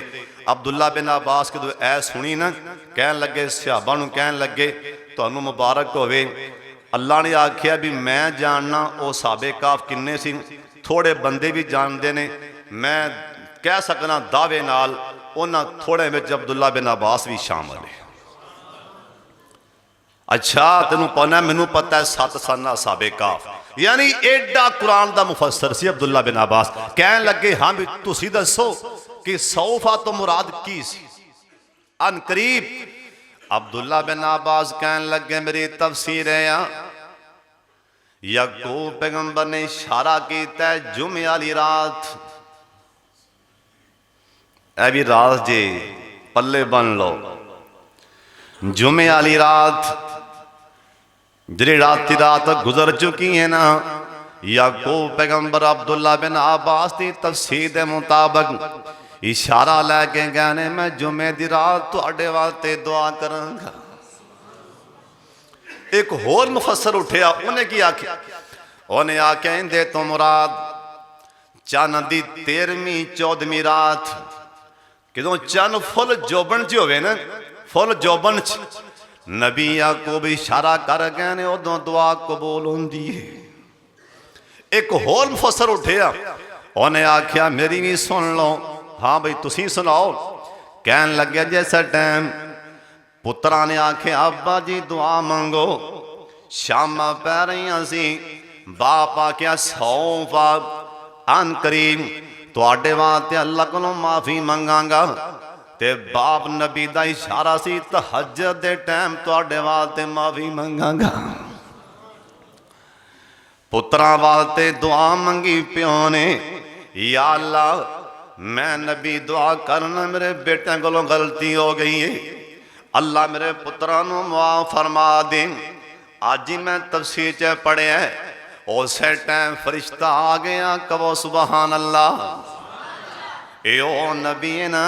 अब्दुल्ला बिन अब्बास कदों ऐ सुनी ना, कहन लगे सहाबा नूं कहन लगे तुहानूं मुबारक होवे, अल्लाह ने आख्या भी मैं जानना वो साहबे काफ किन्ने सी, थोड़े बंदे भी जानते ने, मैं कह सकना दावे नाल उन्हां थोड़े में अब्दुल्ला बिन अब्बास भी शामिल है। अच्छा तेनू पता, मैनू पता है 7 सन साहबे काफ, यानी एडा कुरान दा मुफस्सर सी अब्दुल्ला बिन अब्बास। कहन लगे हाँ भी तुसी दसो कि सौफा तो मुराद की सी, अन करीब। अब्दुल्ला बिन अब्बास कहन लगे मेरी तफसीर है, याकूब पैगंबर ने इशारा किया जुमे वाली रात, ऐ भी रात जे पल्ले बन लो, जुमे वाली रात जी रात गुजर चुकी है ना, याकूब पैगंबर अब्दुल्ला बिन अब्बास की तफसीर के मुताबिक इशारा लैके गए ने, मैं जुमे की रात तुहाडे वास्ते दुआ करांगा। एक होर मुफस्सर उठिया, उन्हें की आख्या? उन्हें आख्या इंदे तो मुराद चन्न की 13वीं 14वीं रात, किदों चन्न फुल जोबन च होवे ना, फुल जोबन च नबी याकूब इशारा कर गए ने, उदों दुआ कबूल होंदी है। एक होर मुफस्सर उठिया, उन्हें आख्या मेरी भी सुन लो। हाँ बई तुसी सुनाओ। कहन लगे जिस टाइम पुत्रा ने आख्या अब्बा जी दुआ मंगो, शामा पै रही सी, बाप आख्या 100 बाप अन करीम तुहाडे वास्ते अल्लाह कोलों माफी मंगांगा। ते बाप नबी दा इशारा सी, तहज्जुद दे टाइम तुहाडे वास्ते माफी मंगांगा। पुत्रा वास्ते दुआ मंगी प्यो ने, या अल्लाह मैं नबी दुआ करना, मेरे बेटे कोलों गलती हो गई है, अल्लाह मेरे पुत्रा नूं माफ फरमा दे। अज ही मैं तफसीर च पढ़िया, उस टाइम फरिश्ता आ गया, कहो सुबहान अल्लाह। यो नबी ना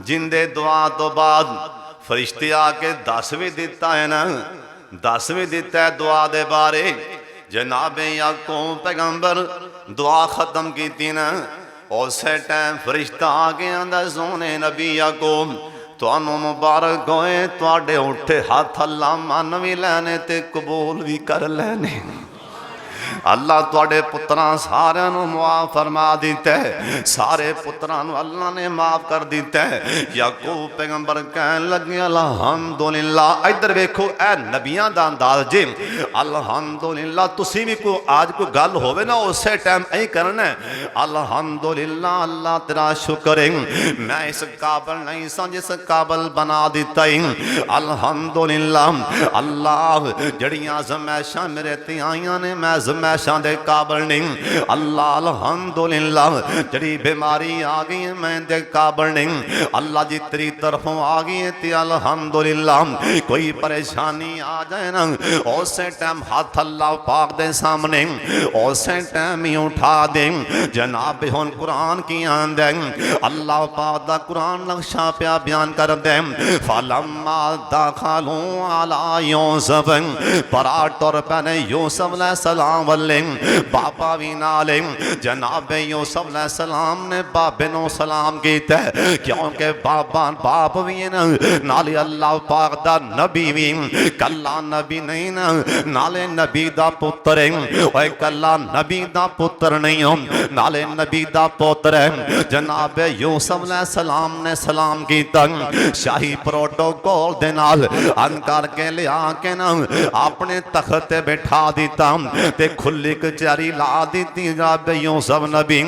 जिंदे दुआ तो बाद फरिश्ते आके दस भी दिता है ना, दस भी दिता है दुआ दे बारे। जनाबे याकूब पैगंबर दुआ खत्म की ना, उस टाइम फरिश्ता आ गया, सोने नबी याकूब तुहानू मुबारक होए, तुहाडे उठे हाथ अल्लाह मन भी लैने ते कबूल भी कर लैने। अल्लाह तुहाडे पुत्रां सारियां नूं माफ फरमा दिता है, सारे पुत्रां नूं अल्लाह ने माफ कर दिता है। याकूब पैगंबर कहन लगे अल्हम्दुलिल्लाह। इधर वेखो ए नबियां दा अंदाज जे, अल्हम्दुलिल्लाह। तुसी भी कोई आज कोई गल होवे ना, उस टाइम ऐ करना है अल्हम्दुलिल्लाह, अल्लाह तेरा शुक्र है, मैं इस काबिल नहीं सा जिस काबिल बना दिता है। अल्हम्दुलिल्लाह अल्लाह जड़ियां ज़मैशां मेरे ते आईयां ने, मैं ज़मैशां दे काबिल नहीं। अल्लाह अल्हम्दुलिल्लाह जड़ी बीमारी आ गई है, मैं दे काबिल नहीं। अल्लाह जी तेरी तरफों आ गई है, ते अल्हम्दुलिल्लाह कोई परेशानी आ जाए ना, उस टाइम हाथ अल्लाह पाक दे सामने उस टाइम ही उठा दे। जनाब हुन कुरान की आंदे, अल्लाह पाक दा कुरान नक्शा पिया बयान कर दे। फलम्मा दखलू अला यूसुफ, परा तुर पैने यूसुफ अलैहिस्सलाम वाले, बाबा भी नाले। जनाब यूसुफ अलैहिस्सलाम ने बाबे नूं सलाम कीता, क्योंकि बाबा बाप भी है ना, नाले अल्लाह पाक दा नबी भी, कल्ला नबी नहीं ना, नाले नबी दा पुत्र है। ओए कल्ला नबी दा पुत्र नहीं हो, नाले नबी दा पुत्र है। जनाब यूसुफ अलैहिस्सलाम ने सलाम कीता, शाही प्रोटोकॉल दे नाल अन करके लिया के ना अपने तख्त ते बैठा दिता, ते खुली कचहरी ला दी जनाब यूसुफ नबी।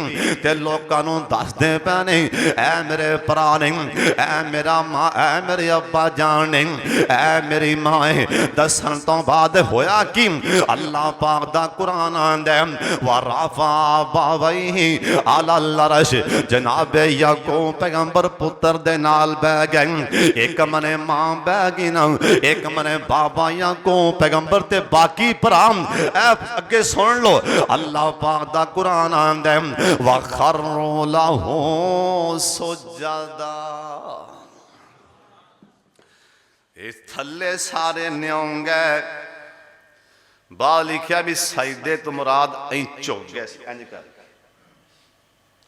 ते लोकां नूं दसदे पैने, ऐ मेरे भरा ने, ऐ मेरा मां, ऐ मेरे अब्बा जान ने, ऐ मेरी मां है। दसन तो बाद होया कि अल्लाह पाक दा कुरान आंदा, वरफा बावैहि अलल अर्श। जनाब याकूब पैगंबर पुत्र दे नाल बैठ गए, एक मने मां बैठ गई ना, एक मने बाबा याकूब पैगंबर ते बाकी भरा। अगे सुन लो, अल्लाह पाक दा कुरान आंदा, वखर्रू लहू सुजदा। इस थले सारे न्यों गए, बाद लिखा भी सजदे तो मुराद ऐ झुक गए इंज कर,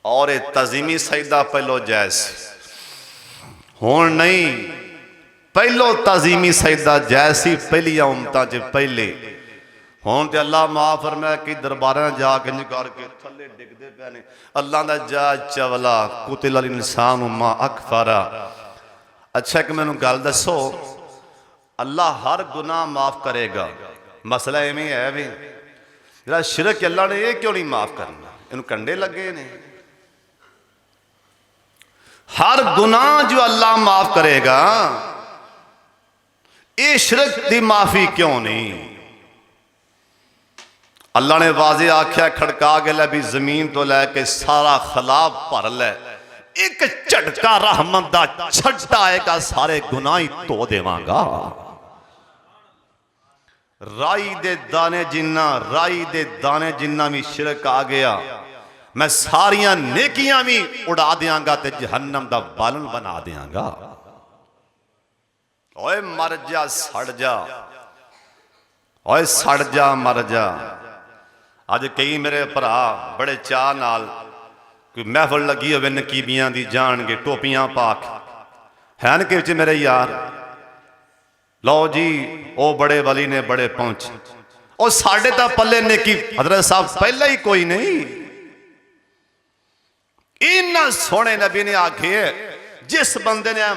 और ये तजीमी सजदा पहलो जैस हुण नहीं, पहलो तजीमी सजदा जैसी पहली उम्मतां च पहले। हुण ते अल्लाह माफ फरमाया कि दरबारां जाके इंज करके थले डिगदे पे ने, अल्लाह दा जा चवला कुतिल इंसान मा अकफरा। अच्छा कि मैनूं गल दसो, अल्लाह हर गुनाह माफ करेगा, मसला इवें है भी जरा शिरक अल्लाह ने ये क्यों नहीं माफ करना, इन्हूं कंडे लगे ने। हर गुनाह जो अल्लाह माफ करेगा, ये शिरक दी माफी क्यों नहीं? अल्लाह ने वाजे आख्या, खड़का के लै भी जमीन तो लैके सारा खलाब भर लै, एक झटका रहमत दा छड्डा आएगा, सारे गुनाह ही धो देवांगा। राई दे दाने जिन्ना भी शिरक आ गया मैं सारियां नेकियां भी उड़ा देंगा ते जहन्नम दा बालन बना देंगा। ओए मर जा सड़ जा, ओए सड़ जा मर जा। अज कई मेरे भरा बड़े चाह नाल कोई महफिल लगी होवे नकीबियां दी जाणगे टोपियां पा के हैन कि मेरे यार लो जी वो बड़े वली ने बड़े पहुंचे और साढ़े तो पल्ले नेकी हजरत साहब पहले ही कोई नहीं। इन्ना सोहने नबी ने आखे जिस बंदे ने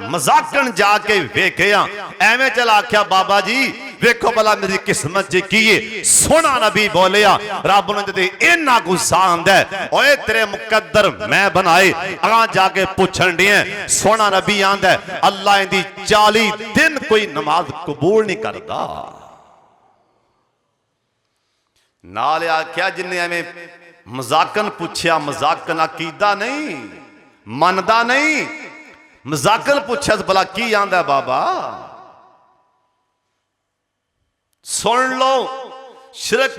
मजाकन जाके वेखिया एवें चल आख्या बाबा जी वेखो भला मेरी किस्मत च की है। सोना नबी बोलिया रब ने जदे इन्ना गुस्सा आंदा ओए तेरे मुकद्दर मैं बनाए आ जाके पूछन दिए। सोना नबी आंदा अल्लाह इंदी 40 दिन कोई नमाज कबूल नहीं करता। नाल आख्या जिन्ने एवें मजाकन पूछया मजाकन अकीदा नहीं मनदा नहीं मजाकन पूछया भला की आंदा बाबा सुन लो शिरक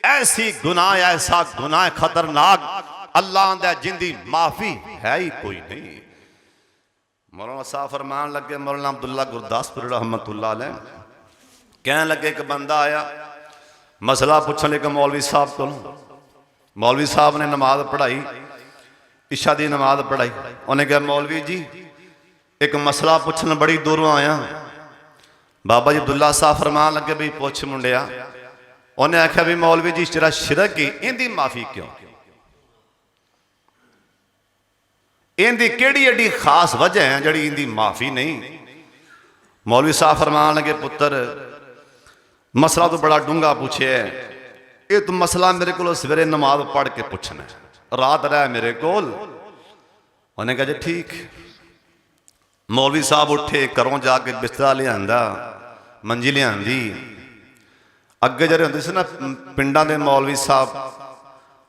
ऐसी गुनाह ऐसा गुनाह खतरनाक अल्लाह आंदा जिंदी माफी है ही कोई नहीं। मौलाना साहब फरमान लगे मौलाना अब्दुल्ला गुरदासपुर रहमतुल्लाह अलैह कहने लगे एक बंदा आया मसला पूछने लगे मौलवी साहब को। मौलवी साहब ने नमाज पढ़ाई इशा की नमाज पढ़ाई। उन्हें कहा मौलवी जी एक मसला पूछने बड़ी दूरों आया। बाबा जी अब्दुल्ला साहब फरमान लगे भी पुछ मुंडिया। उन्हें आख्या भी मौलवी जी तेरा शिरक ही इनकी माफी क्यों इनकी केड़ी एडी खास वजह है जी इनकी माफी नहीं। मौलवी साहब फरमान लगे पुत्र मसला तो बड़ा डूंगा पूछे ये तो मसला मेरे को सवेरे नमाज पढ़ के पूछना रात रह मेरे को। उन्हें कहा जी ठीक। मौलवी साहब उठे घरों जाके बिस्तरा लिया मंजी लिया अगे जरे होंगे सी ना पिंडा के मौलवी साहब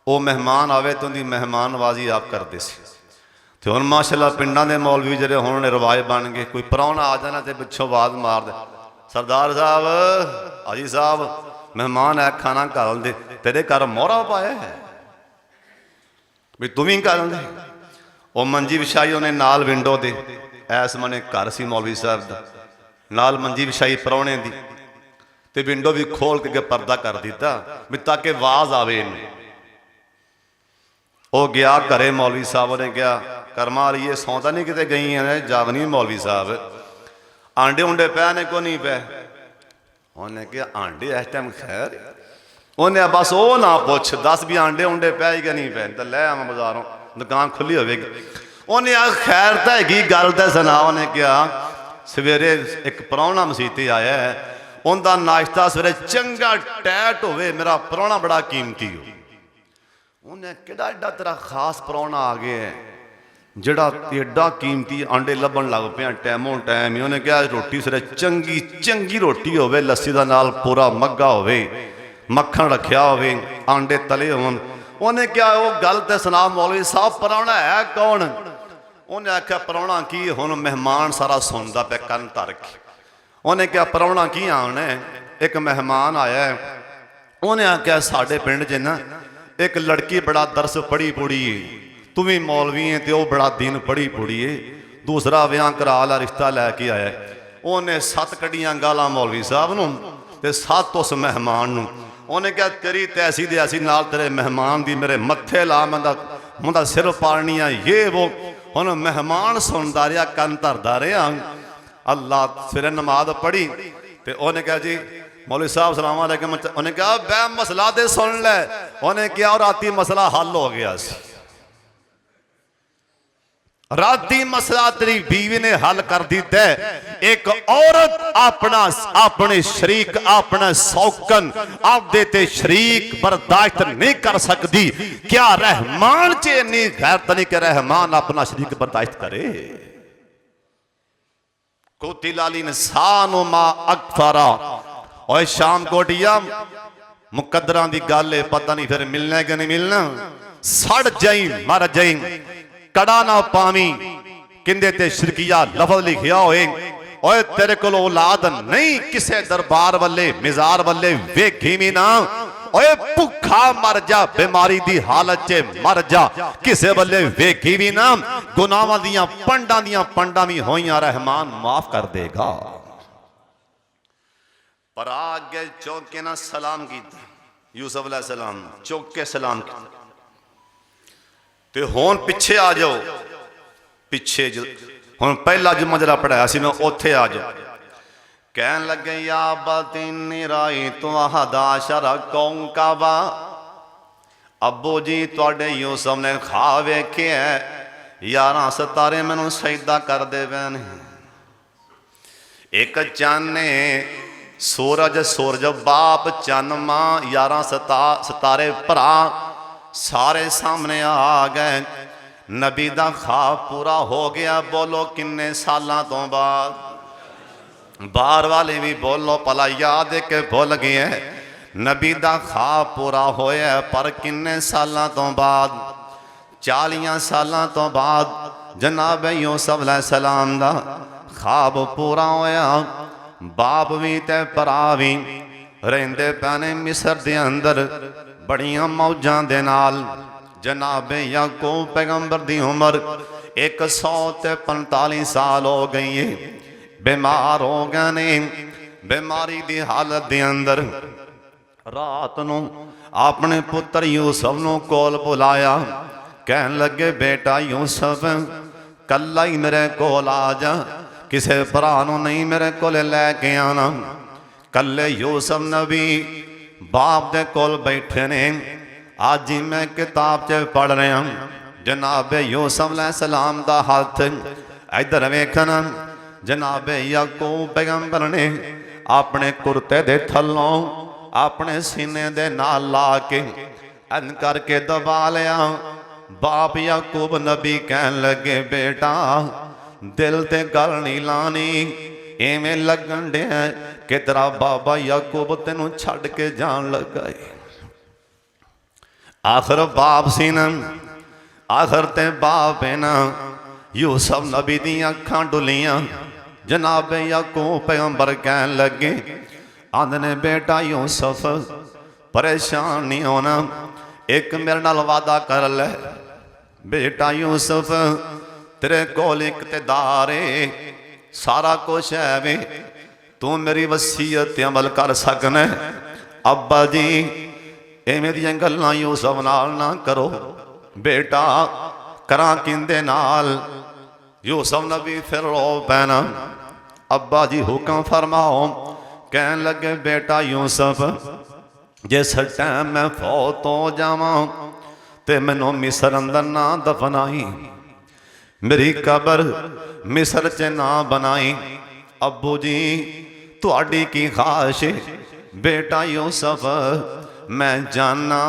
वो मेहमान आवे तो उनकी मेहमान नवाजी आप करते तो हम माशाअल्लाह पिंडा के मौलवी जरे होने रिवाज बन गए कोई परौना आ जाना तो पिछों आवाज मार दे सरदार साहब हाजी साहब मेहमान है खाना घर दे तेरे घर मोहरा पाया है भी तुम ही कर दे। वो मंजी विछाई उन्हें नाल विंडो दे ऐस मने घर सी मौलवी साहब का नाल मंजी विछाई परौने की ते विंडो भी खोल के पर्दा कर दिता भी ताकि आवाज आवे। वो गया घरे मौलवी साहब ने कहा कर्मा ये सौंदा नहीं किते गई है जागनी मौलवी साहब आंडे उंडे पै ने को नहीं पै। उन्हें कहा आंडे इस टाइम खैर उन्हें बस वो ना पुछ दस भी आंडे उंडे पै कि नहीं पै तो लै आवा बाजारों दुकान खुली होगी। उन्हें आ खैर तो हैगी गल तो सुना। उन्हें कहा सवेरे एक परौना मसीते आया है उनका नाश्ता सवेरे चंगा टैट होवे मेरा परौना बड़ा कीमती हो। उन्हें किहड़ा एडा तेरा खास परौना आ गया है जड़ा एडा कीमती आंडे लभन लग पे टाइमों टाइम ही। उन्हें कहा रोटी सवेरे चंगी चंगी रोटी होवे लस्सी का नाल पूरा मग्गा होवे मक्खन रखिया होवे आंडे तले होवन। उन्हें क्या वो गल तो सुना मौलवी साहब परौना है कौन। उन्हें आख्या परौना की हुण मेहमान सारा सुनता पे कन धर के। उन्हें क्या परौना की आना एक मेहमान आया है। उन्हें आख्या साडे पिंड च ना एक लड़की बड़ा दरस पढ़ी पुड़ी है तू भी मौलवी है तो बड़ा दिन पढ़ी पुड़ी है दूसरा विआह करा ला रिश्ता लैके आया। उन्हें 7 कड़ियां गालां मौलवी साहब नूं ते 7 उस मेहमान नूं। उन्हें क्या तेरी तैसी दे ऐसी नाल तेरे मेहमान दी मेरे मत्थे ला मैं सिर पालनी है ये वो। हुण मेहमान सुनता रहा कन धरदा रहा अल्लाह फिर नमाज पढ़ी तो उन्हें कहा जी मौलवी साहब सलाम अलैकुम। उन्हें कहा वह मसला दे सुन लै। उन्हें क्या राती मसला हल हो गया सी राती मसला तेरी बीवी ने हल कर दिता है। एक औरत अपने शरीक अपना सौकन आपदे ते शरीक बर्दाश्त नहीं कर सकती। क्या रहमान च इन्नी गैरत नहीं कि रहमान अपना शरीक बर्दाश्त करे। कुतिल इंसान मा अकफरा। और शाम कोटिया मुकद्दरां दी गल है पता नहीं फिर मिलना कि नहीं मिलना। सड़ जाई मर जाई कड़ा ना पावी किंदे ते शिरकिया लफज लिखिया होए ओए तेरे को औलाद नहीं किसे दरबार वाले मिजार वाले वेखी भी ना ओए भुखा मर जा बीमारी दी हालत च मर जा किसे वाले वेखी भी ना गुनाहां दियां पंडा भी होइयां रहमान माफ कर देगा। पर आगे चौके ना सलाम की यूसुफ अलैहिस्सलाम चौके सलाम की ते हुण पिछे आ जाओ पिछे हुण पहला जो मंजरा पढ़ाया सी मैं उत्थे आ जाओ कहन लगे या बतीनी राई तो हदाशर कौं काबा अब्बू जी तुहाडे यूसुफ ने खा वेखे है 11 सितारे मैनू सजदा करदे पे ने एक चाने सूरज बाप चन मां 11 सितारे भरा सारे सामने आ गए। नबी दा ख्वाब पूरा हो गया। बोलो किन्ने सालां तो बाद बाहर वाले भी बोलो भला याद के भुल गए नबी दा ख्वाब पूरा होया पर किन्ने सालां तो बाद 40 सालां तो बाद जनाब यूसुफ अलैहिस्सलाम दा ख्वाब पूरा होया। बाप भी ते भरा भी रहिंदे पैने मिस्र दे अंदर बड़ियां मौजां दे नाल। जनाब याकूब पैगंबर दी उम्र 145 साल हो गई है। बीमार हो गए ने बीमारी दी हालत दे अंदर रात नूं अपने पुत्र यूसुफ नूं कोल बुलाया। कहन लगे बेटा यूसुफ कल्ला ही मेरे कोल आ जा किसे भरा नूं नहीं मेरे कोल लैके आना। कल्ले यूसुफ नबी बाप दे कोल बैठे ने। आज ही मैं किताब च पढ़ रहा जनाब यूसुफ अलैहिस्सलाम दा हाथ इधर वेखना जनाब याकूब पैगंबर ने अपने कुर्ते दे थल्लों अपने सीने दे नाल ला के अन करके दबा लिया। बाप याकूब नबी कहन लगे बेटा दिल ते गल नहीं लानी इवें लगन दे कि तेरा बाबा याकूब तेनू छड़ के जान लगा है। आखिर बाप सी ना आखिर ते बाप है ना। यूसुफ नबी दी अखां डुलियां। जनाब याकूब पैगंबर कहन लगे आंदने बेटा यूसुफ परेशान नहीं होना एक मेरे नाल वादा कर ले बेटा यूसुफ तेरे कोल इख्तियार है सारा कुछ है वे तू मेरी वसीयत ते अमल कर सकना। अब्बा जी इवें दियां गल्लां यूसुफ नाल ना करो बेटा करा किंदे नाल। यूसुफ नबी फिर रो पैना। अब्बा जी हुक्म फरमाओ। कहन लगे बेटा यूसुफ जिस टाइम मैं फौत हो जावां ते मैनू मिस्र अंदर ना दफनाई मेरी कबर मिस्र च ना बनाई। अब्बू जी तुहाडी की ख्वाहिश बेटा यूसुफ मैं जाना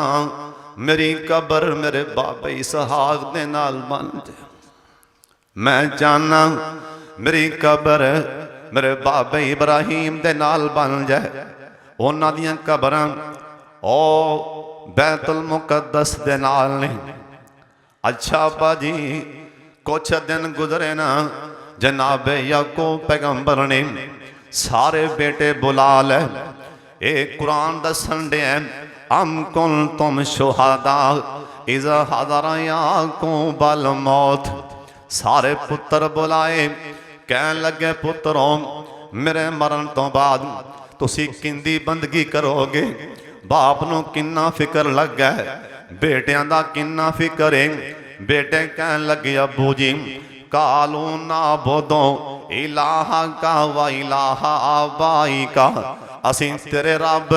मेरी कबर मेरे बाबे इसहाक दे नाल बन जाए। मैं जाना मेरी कबर मेरे बाबे इब्राहिम दे नाल बन जाए। उन्हां दियां कबरां ओ बैतुल मुकद्दस दे नाल ने। अच्छा अब्बा जी कुछ दिन गुजरे ना जनाब याकूब पैगंबर ने सारे बेटे बुला ले। एक कुरान दसन दे अम कुन तुम शुहदा इज़ा हज़र याकूब अल मौत। सारे पुत्र बुलाए कहन लगे पुत्रों मेरे मरण तो बाद तुसी किंदी बंदगी करोगे। बाप नूं किन्ना फिक्र लग गया बेटियां दा किन्ना फिक्र है। बेटे कहन लगे अबू जी कालू ना बोदो इलाहा का व इलाहा आबाई का असी तेरे रब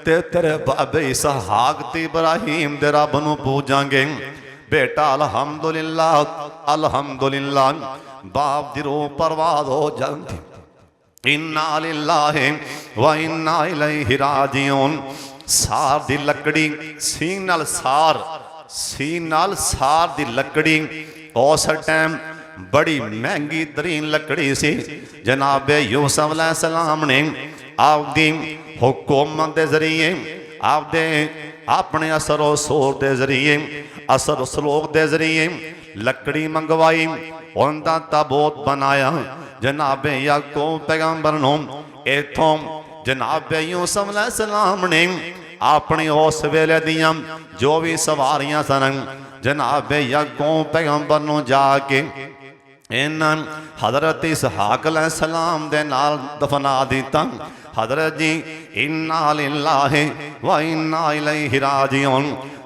ते तेरे बाबे इसहाक ते इब्राहिम दे रब नूं पूजांगे। बेटा अल्हम्दुलिल्लाह अल्हम्दुलिल्लाह बाप दी रूह परवाज हो जाती। इन्ना लिल्लाहि व इन्ना इलैहि राजिऊन। सार दी लकड़ी सींग नाल सार दी लकड़ी उस टाइम बड़ी महंगी तरीन लकड़ी सी। जनाब यूसुफ अलैहिस्सलाम ने आपदी हुकूमत के जरिए आपदे अपने असर व सोर के जरिए असर सलोक के जरिए लकड़ी मंगवाई उनका ताबूत बनाया। जनाबे याकूब पैगंबर नूं इथों जनाबे यूसुफ अलैहिस्सलाम ने अपनी उस वेले दियां जो भी सवारियां सन जनाबे याकूब पैगंबर नूं जाके इन्हां हज़रत इसहाक अलैहिस्सलाम दे नाल दफना दिता। हज़रत जी इन्ना लिल्लाहि व इन्ना इलैहि राजिऊन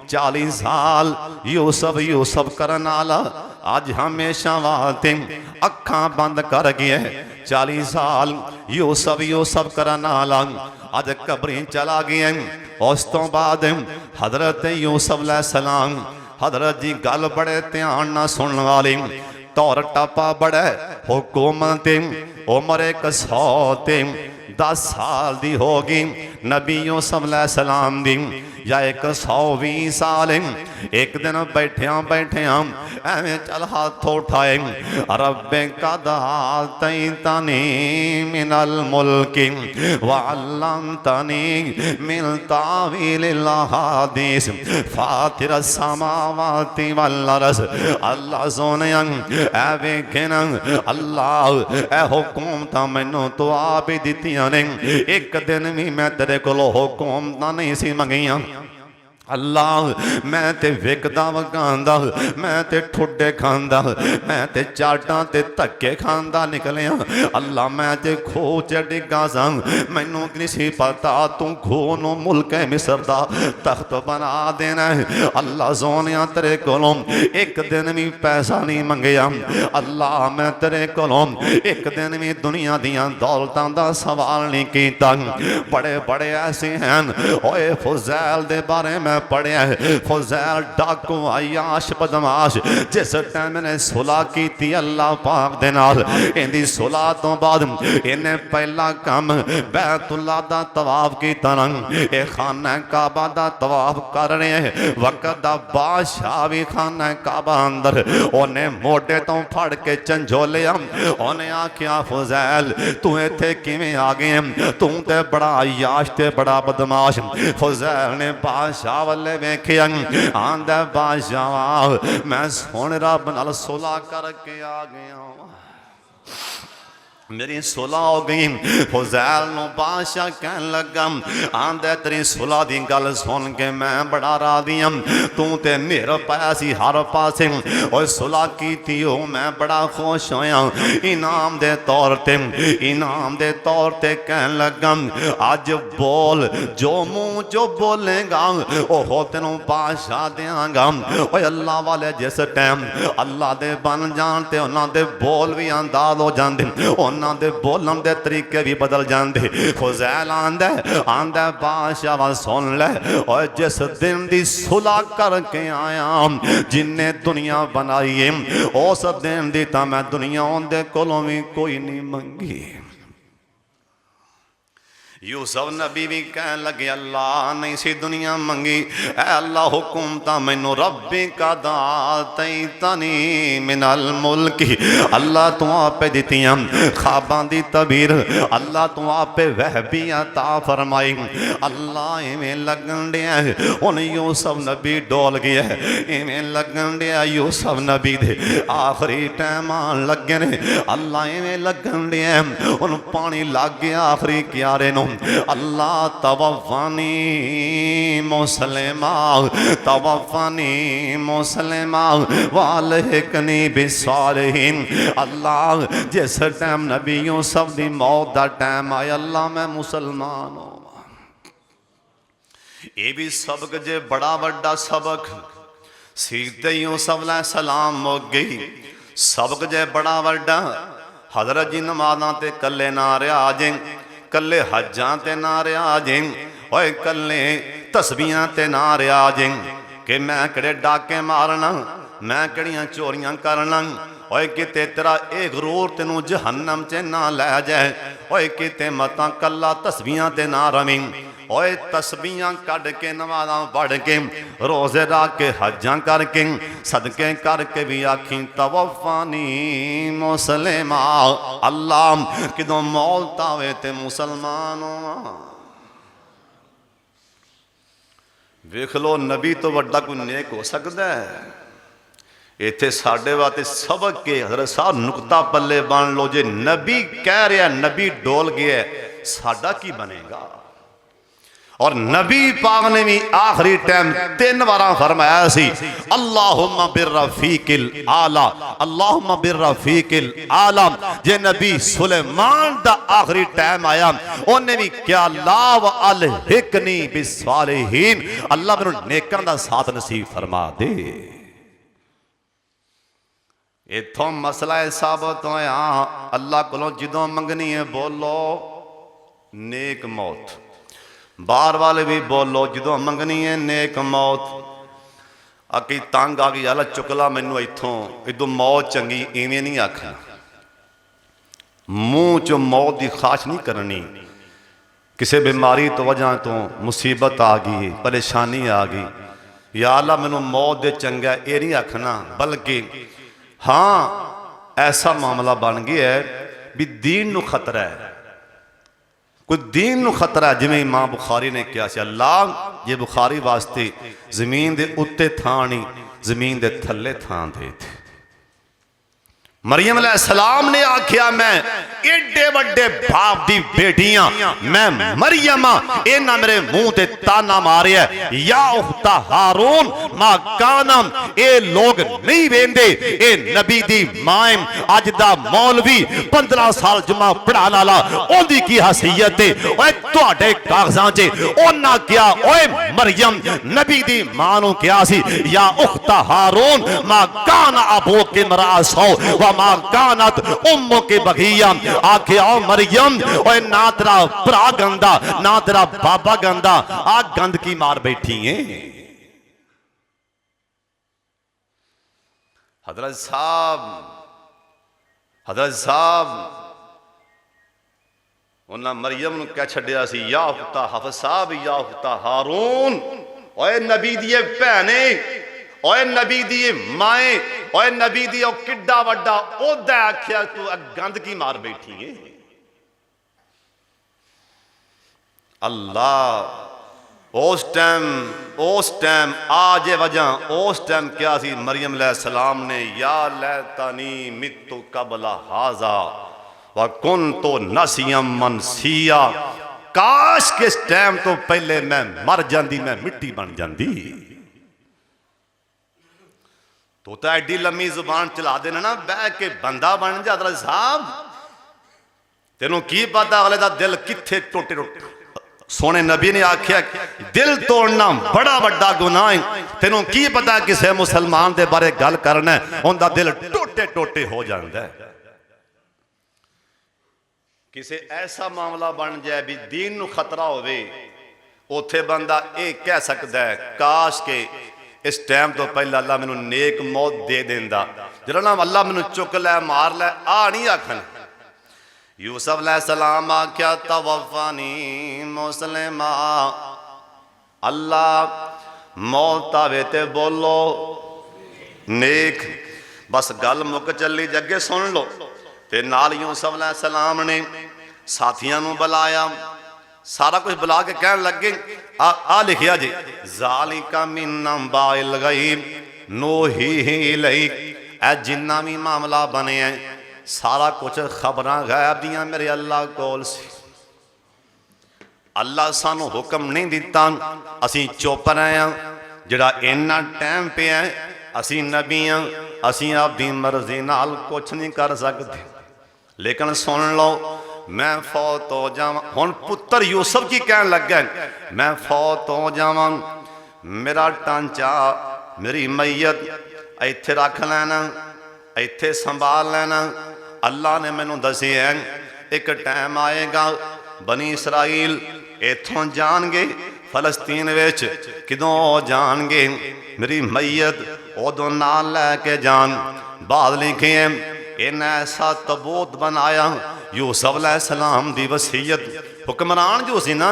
40 साल यूसुफ यूसुफ करन वाला अज हमेशा वास्ते अखां बंद कर गया। 40 साल यूसुफ यूसुफ करन वाला अज कबरी चला गया। उस तो बाद हज़रत यूसुफ अलैहिस्सलाम हज़रत जी गल बड़े ध्यान नाल सुनने वाले तौर टापा बड़ा हुकूमत उम्र 110 साल दी होगी नबी यूसुफ अलैहिस्सलाम दी या 120 साल। एक दिन बैठिया बैठिया एवें चल हाथ उठाए रब्बे कद आतैतनी मिनल मुल्की व अल्लमतनी मिन तावीलिल अहादीस फातिरस समावाति वल अर्ज़। अल्लाह सोने ऐ वेखे ना अल्लाह ऐ हुकूमत मैनू तो आप ही दित्तियां ने। एक दिन भी मैं तेरे कोलों हुकूमत नहीं सी मंगियां। अल्लाह मैं ते विकदा वगांदा मैं ते ठुडे खांदा मैं ते चाटां ते धक्के खांदा निकलिया। अल्लाह मैं ते खूह च डिग्गा सा मैनू नहीं सी पता तू खूह नूं मुल्के मिस्र दा तख्त बना देना है। अल्लाह सोनिया तेरे कोलों एक दिन भी पैसा नहीं मंगिया। अल्लाह मैं तेरे कोलों एक दिन भी दुनिया दियां दौलतां दा सवाल नहीं कीता। बड़े बड़े ऐसे हैं ओए फुज़ैल दे बारे में पढ़िया फुज़ैल डाकू अयाश बदमाश जिस टाइम मैंने सुलह की थी अल्लाह पाक दे नाल इहदी सुलह तो बाद इन्हें पहला काम बैतुल्लाह दा तवाफ कीता ना। ये खाना काबा दा तवाफ कर रहे वक्त दा बादशाह भी खाना काबा अंदर उन्हें मोटे तो फड़ के झंझोलिया। उन्हें आख्या फुज़ैल तू इत्थे किवें आ गए तू ते बड़ा अयाश ते बड़ा बदमाश। फुज़ैल ने बादशाह वाले वेख्या आंदा बादशाह मैं सोने रब नाल सुलह करके आ गया मेरी सुलह हो गई। फुज़ैल नूं बादशाह कहन लगा आंदा तेरी सुलह दी गल सुन के मैं बड़ा राज़ी हां तू ते मेर पाया सी हर पासे और सुलह कीती हो मैं बड़ा खुश होया। इनाम दे तौर ते कहन लगा अज बोल जो मुँह जो बोलेगा ओह तेनों बादशाह देंगा। ओए अल्लाह वाले जिस टाइम अल्लाह दे बन जान ते उन्हां दे बोल भी अंदाज हो जाते दे बोलन दे तरीके भी बदल जाते। फुज़ैल आंदा बादशाह सुन ले और जिस दिन दी सुलह करके आया जिन्हें दुनिया बनाई है उस दिन दी तां मैं दुनिया उनदे कोलों भी कोई नहीं मंगी। यूसुफ नबी भी कह लगे अल्लाह नहीं सी दुनिया मंगी ऐ अल्लाह हुकूमत मैनू रब्बी का दातैतनी मिनल मुल्की। अल्लाह तू आपे दित्तियां ख्वाबां दी तबीर अल्लाह तू आपे वहबी अता फरमाई। अल्लाह इवें लगन दिया हुण यूसुफ नबी डोल गया इवें लगन दिया यूसुफ नबी दे आखिरी टाइम आन लगे ने। अल्लाह इवें लगन दिया हुण पानी लग गया आखिरी क्यारे नूं। अल्लाह तवफ़नी मुस्लिमा वालहिकनी बिस्सालिहीन। अल्लाह जिस टाइम नबी यूसुफ दी मौत दा टाइम आया अल्लाह मैं मुसलमान हो। ये भी सबक जे बड़ा वड्डा सबक सीते यूसुफ अलैहिस्सलाम मुक गई सबक जे बड़ा वड्डा। हज़रत जी नमाज़ां ते कल्ले ना रहा जे कल्ले हज्जां ते ना रहा जे ओए कल्ले तस्बीहां ते ना रहा जे कि मैं किहड़े डाके मारना मैं किहड़ियां चोरियां करना। ओए किते तेरा ये गुरूर तेनू जहन्नम च ना लै जाए। ओए किते मतां कल्ला तस्बीहां ते ना रवीं। ओए तस्बीहां कढ़ के नमाज़ां पढ़ के रोज़े रख के हज्जां करके सदके करके भी आखी तवफ़नी मुस्लिमा। अल्लाह किदों मौत आवे ते मुसलमान होवां। वेख लो नबी तो वड्डा कोई नेक हो सकता है। इत्थे साडे वास्ते सबक के हज़रत साहब नुकता पल्ले बन लो, जे नबी कह रहा नबी डोल गया साडा की बनेगा। और नबी पाक ने भी आखिरी टाइम 3 बार फरमाया सी अल्लाहुम्मा बिर्रफीकिल आला, अल्लाहुम्मा बिर्रफीकिल आला। जे नबी सुलेमान दा आखिरी टाइम आया उन्हें भी क्या लाव अलहिकनी बिस्सालिहीन, अल्लाह मेनू नेकां दा साथ नसीब फरमा दे। इथों मसला साबित होया अल्लाह कोलों जदों मंगनी है बोलो नेक मौत, बार वाले भी बोलो जदों मंगनी है नेक मौत। अकी तंग आ गई अल चुकला मैनू इथों मौत चंगी, इवें नहीं आखना, मूँह च मौत की खाश नहीं करनी। किसी बीमारी तो वजह तो मुसीबत आ गई, परेशानी आ गई, या अल्लाह मैनू मौत दे चंगा, ये नहीं आखना। बल्कि हाँ ऐसा मामला बन गया है भी दीन नू खतरा है, कोई दीन नू खतरा है। जिवें इमाम बुखारी ने कहा से अल्लाह ये बुखारी वास्ते जमीन दे उत्ते थां नहीं, जमीन दे थल्ले थां दे थे। मरियम अलैहिस्सलाम ने आख्या मैं एडे वड्डे बाप दी बेटियां मैं मरियम, इन्हां मेरे मुंह ते ताना मारिया या उख्ता हारून मा कानम, ए लोग नहीं वेंदे ए नबी दी मां अज दा मौलवी 15 साल जुमा पढ़ाने वाला ओंदी की हैसियत है। ओए तुहाडे कागजां च ओना क्या ओए मरियम नबी दी मां नु क्या सी या उख्ता हारून मा काना अबू के मरा सौ मा कानत उम्मो के बगिया। आखे आओ मरियम ओए ना तेरा भरा गंदा ना तेरा बाबा गंदा, आ गंद की मार बैठी है। हजरत साहब उन्हें मरियम कह छड़िया सी या उख्ता हफस साहब या उख्ता हारून, ओए नबी दी भैने, ओए नबी दी माए, ओए नबी दी किड्डा वड्डा ओहदा आख्या तू गंद की मार बैठी है। अल्लाह उस टाइम आज वजह उस टाइम क्या सी मरियम अलैहिस्सलाम ने या लैतानी मित्तु कबला हाजा व कुन्तु नसियम मनसिया, काश के इस टाइम तो पहले मैं मर जाती, मैं मिट्टी बन जाती। तो एडी लम्मी जुबान चला देना ना बह के बंदा बन जा। हज़रत साहब तेनों की पता अगले दा दिल किथे टुट टुट। सोने नबी ने आख्या दिल तोड़ना बड़ा बड़ा गुनाह है, तेनों की पता किसी मुसलमान दे बारे गल करना उनका दिल टोटे टोटे हो जाता है। किसी ऐसा मामला बन जाए भी दीन नू खतरा होवे, उथे बंदा ये कह सकता है काश के इस टाइम तो पहले अल्लाह मैनू नेक मौत दे देंदा, जरा ना अल्लाह मैनू चुक लै मार लै, आ नहीं आखन। यूसुफ अलैहिस्सलाम आख्या तवफ़नी मुस्लिमा, अल्लाह मौत आवे ते बोलो नेक, बस गल मुक चली जगे सुन लो। ते नाल यूसुफ अलैहिस्सलाम ने साथियां नू बुलाया, सारा कुछ बुला के कहन लगे आ लिखिया जी ज़ालिका मिन अंबाइल गैब नूहीही इलैक, ऐ जिन्ना भी मामला बने है सारा कुछ खबर गैब दियां मेरे अल्लाह कोल सी। अल्लाह सानू हुक्म नहीं दिता, असी चुप रहे हैं। जिहड़ा इन्ना टाइम पे है असी नबी हाँ, असी आपकी मर्जी नाल कुछ नहीं कर सकते। लेकिन सुन लो मैं फौत हो जावां, हुण पुत्र यूसुफ की कहन लगा मैं फौत हो जावां, मेरा टांचा मेरी मैयत इत्थे रख लेना, इत्थे संभाल लेना। अल्लाह ने मैनू दसिया एक टाइम आएगा बनी इसराइल इथों जाणगे फलस्तीन विच, किदों जाणगे मेरी मैयत उदों नाल लैके जान। बाद लिखे इन्हें ऐसा तबूत बनाया यूसुफ अलैहिस्सलाम दी वसीयत, हुक्मरान जो सी ना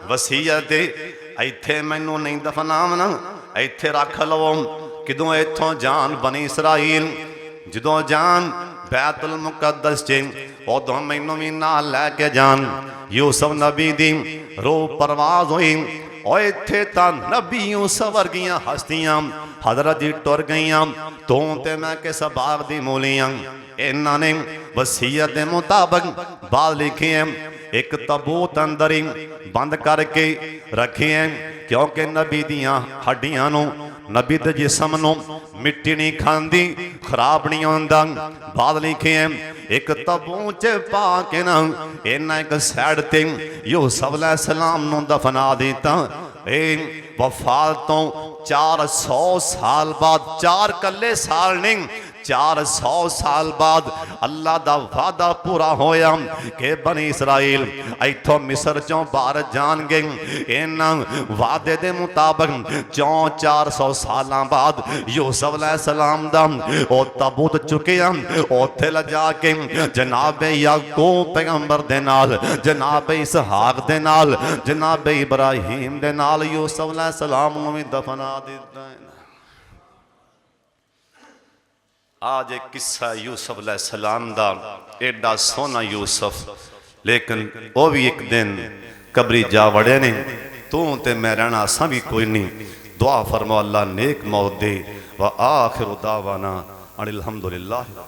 वसीयत इत्थे मैनू नहीं दफनावना, इत्थे रख लवो। किदों इथों जान बनी इसराइल, जदों जान बैतुल मुकद्दस च उदों मैनू भी नाल लैके जान। यूसुफ नबी दी रूह परवाज हुई, ओ इत्थे तां नबी यूसुफ वर्गियां हस्तियां हजरत जी टुर गईयां, तू ते मैं किस बाग दी मूलियां। इन्हां ने वसीयत दे मुताबिक बात लिखी है, एक तबूत अंदर ही बंद करके रखे हैं, क्योंकि नबी दियां हड्डियां नूं नबी दे जिस्म नूं मिट्टी नहीं खांदी, खराब नहीं होंदा। बात लिखे हैं, एक तबू च पा के ना इन्हां एक सैड ते यूसुफ अलैहिस्सलाम नूं दफना दिता। वफात तो 400 साल बाद, 4 कल्ले साल नहीं 400 साल बाद अल्लाह दा वादा पूरा होया कि बनी इसराइल इथों मिस्र चों बाहर जाणगे। इन्हां वादे दे मुताबिक 400 सालां बाद यूसुफ अलैहिस्सलाम दा ओ तबूत चुकिया, उत्थे ला जाके जनाब याकूब पैगंबर दे नाल, जनाब इसहाक दे नाल, जनाब इब्राहिम दे नाल यूसुफ अलैहिस्सलाम नूं भी दफना दिता। आज एक किस्सा यूसुफ अलैहिस्सलाम दा, एडा सोना यूसुफ, लेकिन वह भी एक दिन कबरी जा वड़े ने। तू ते मैं रहना असा भी कोई नहीं। दुआ फरमा अल्लाह नेक मौत दे। व आखिर दावाना अनिल हम्दुलिल्लाह।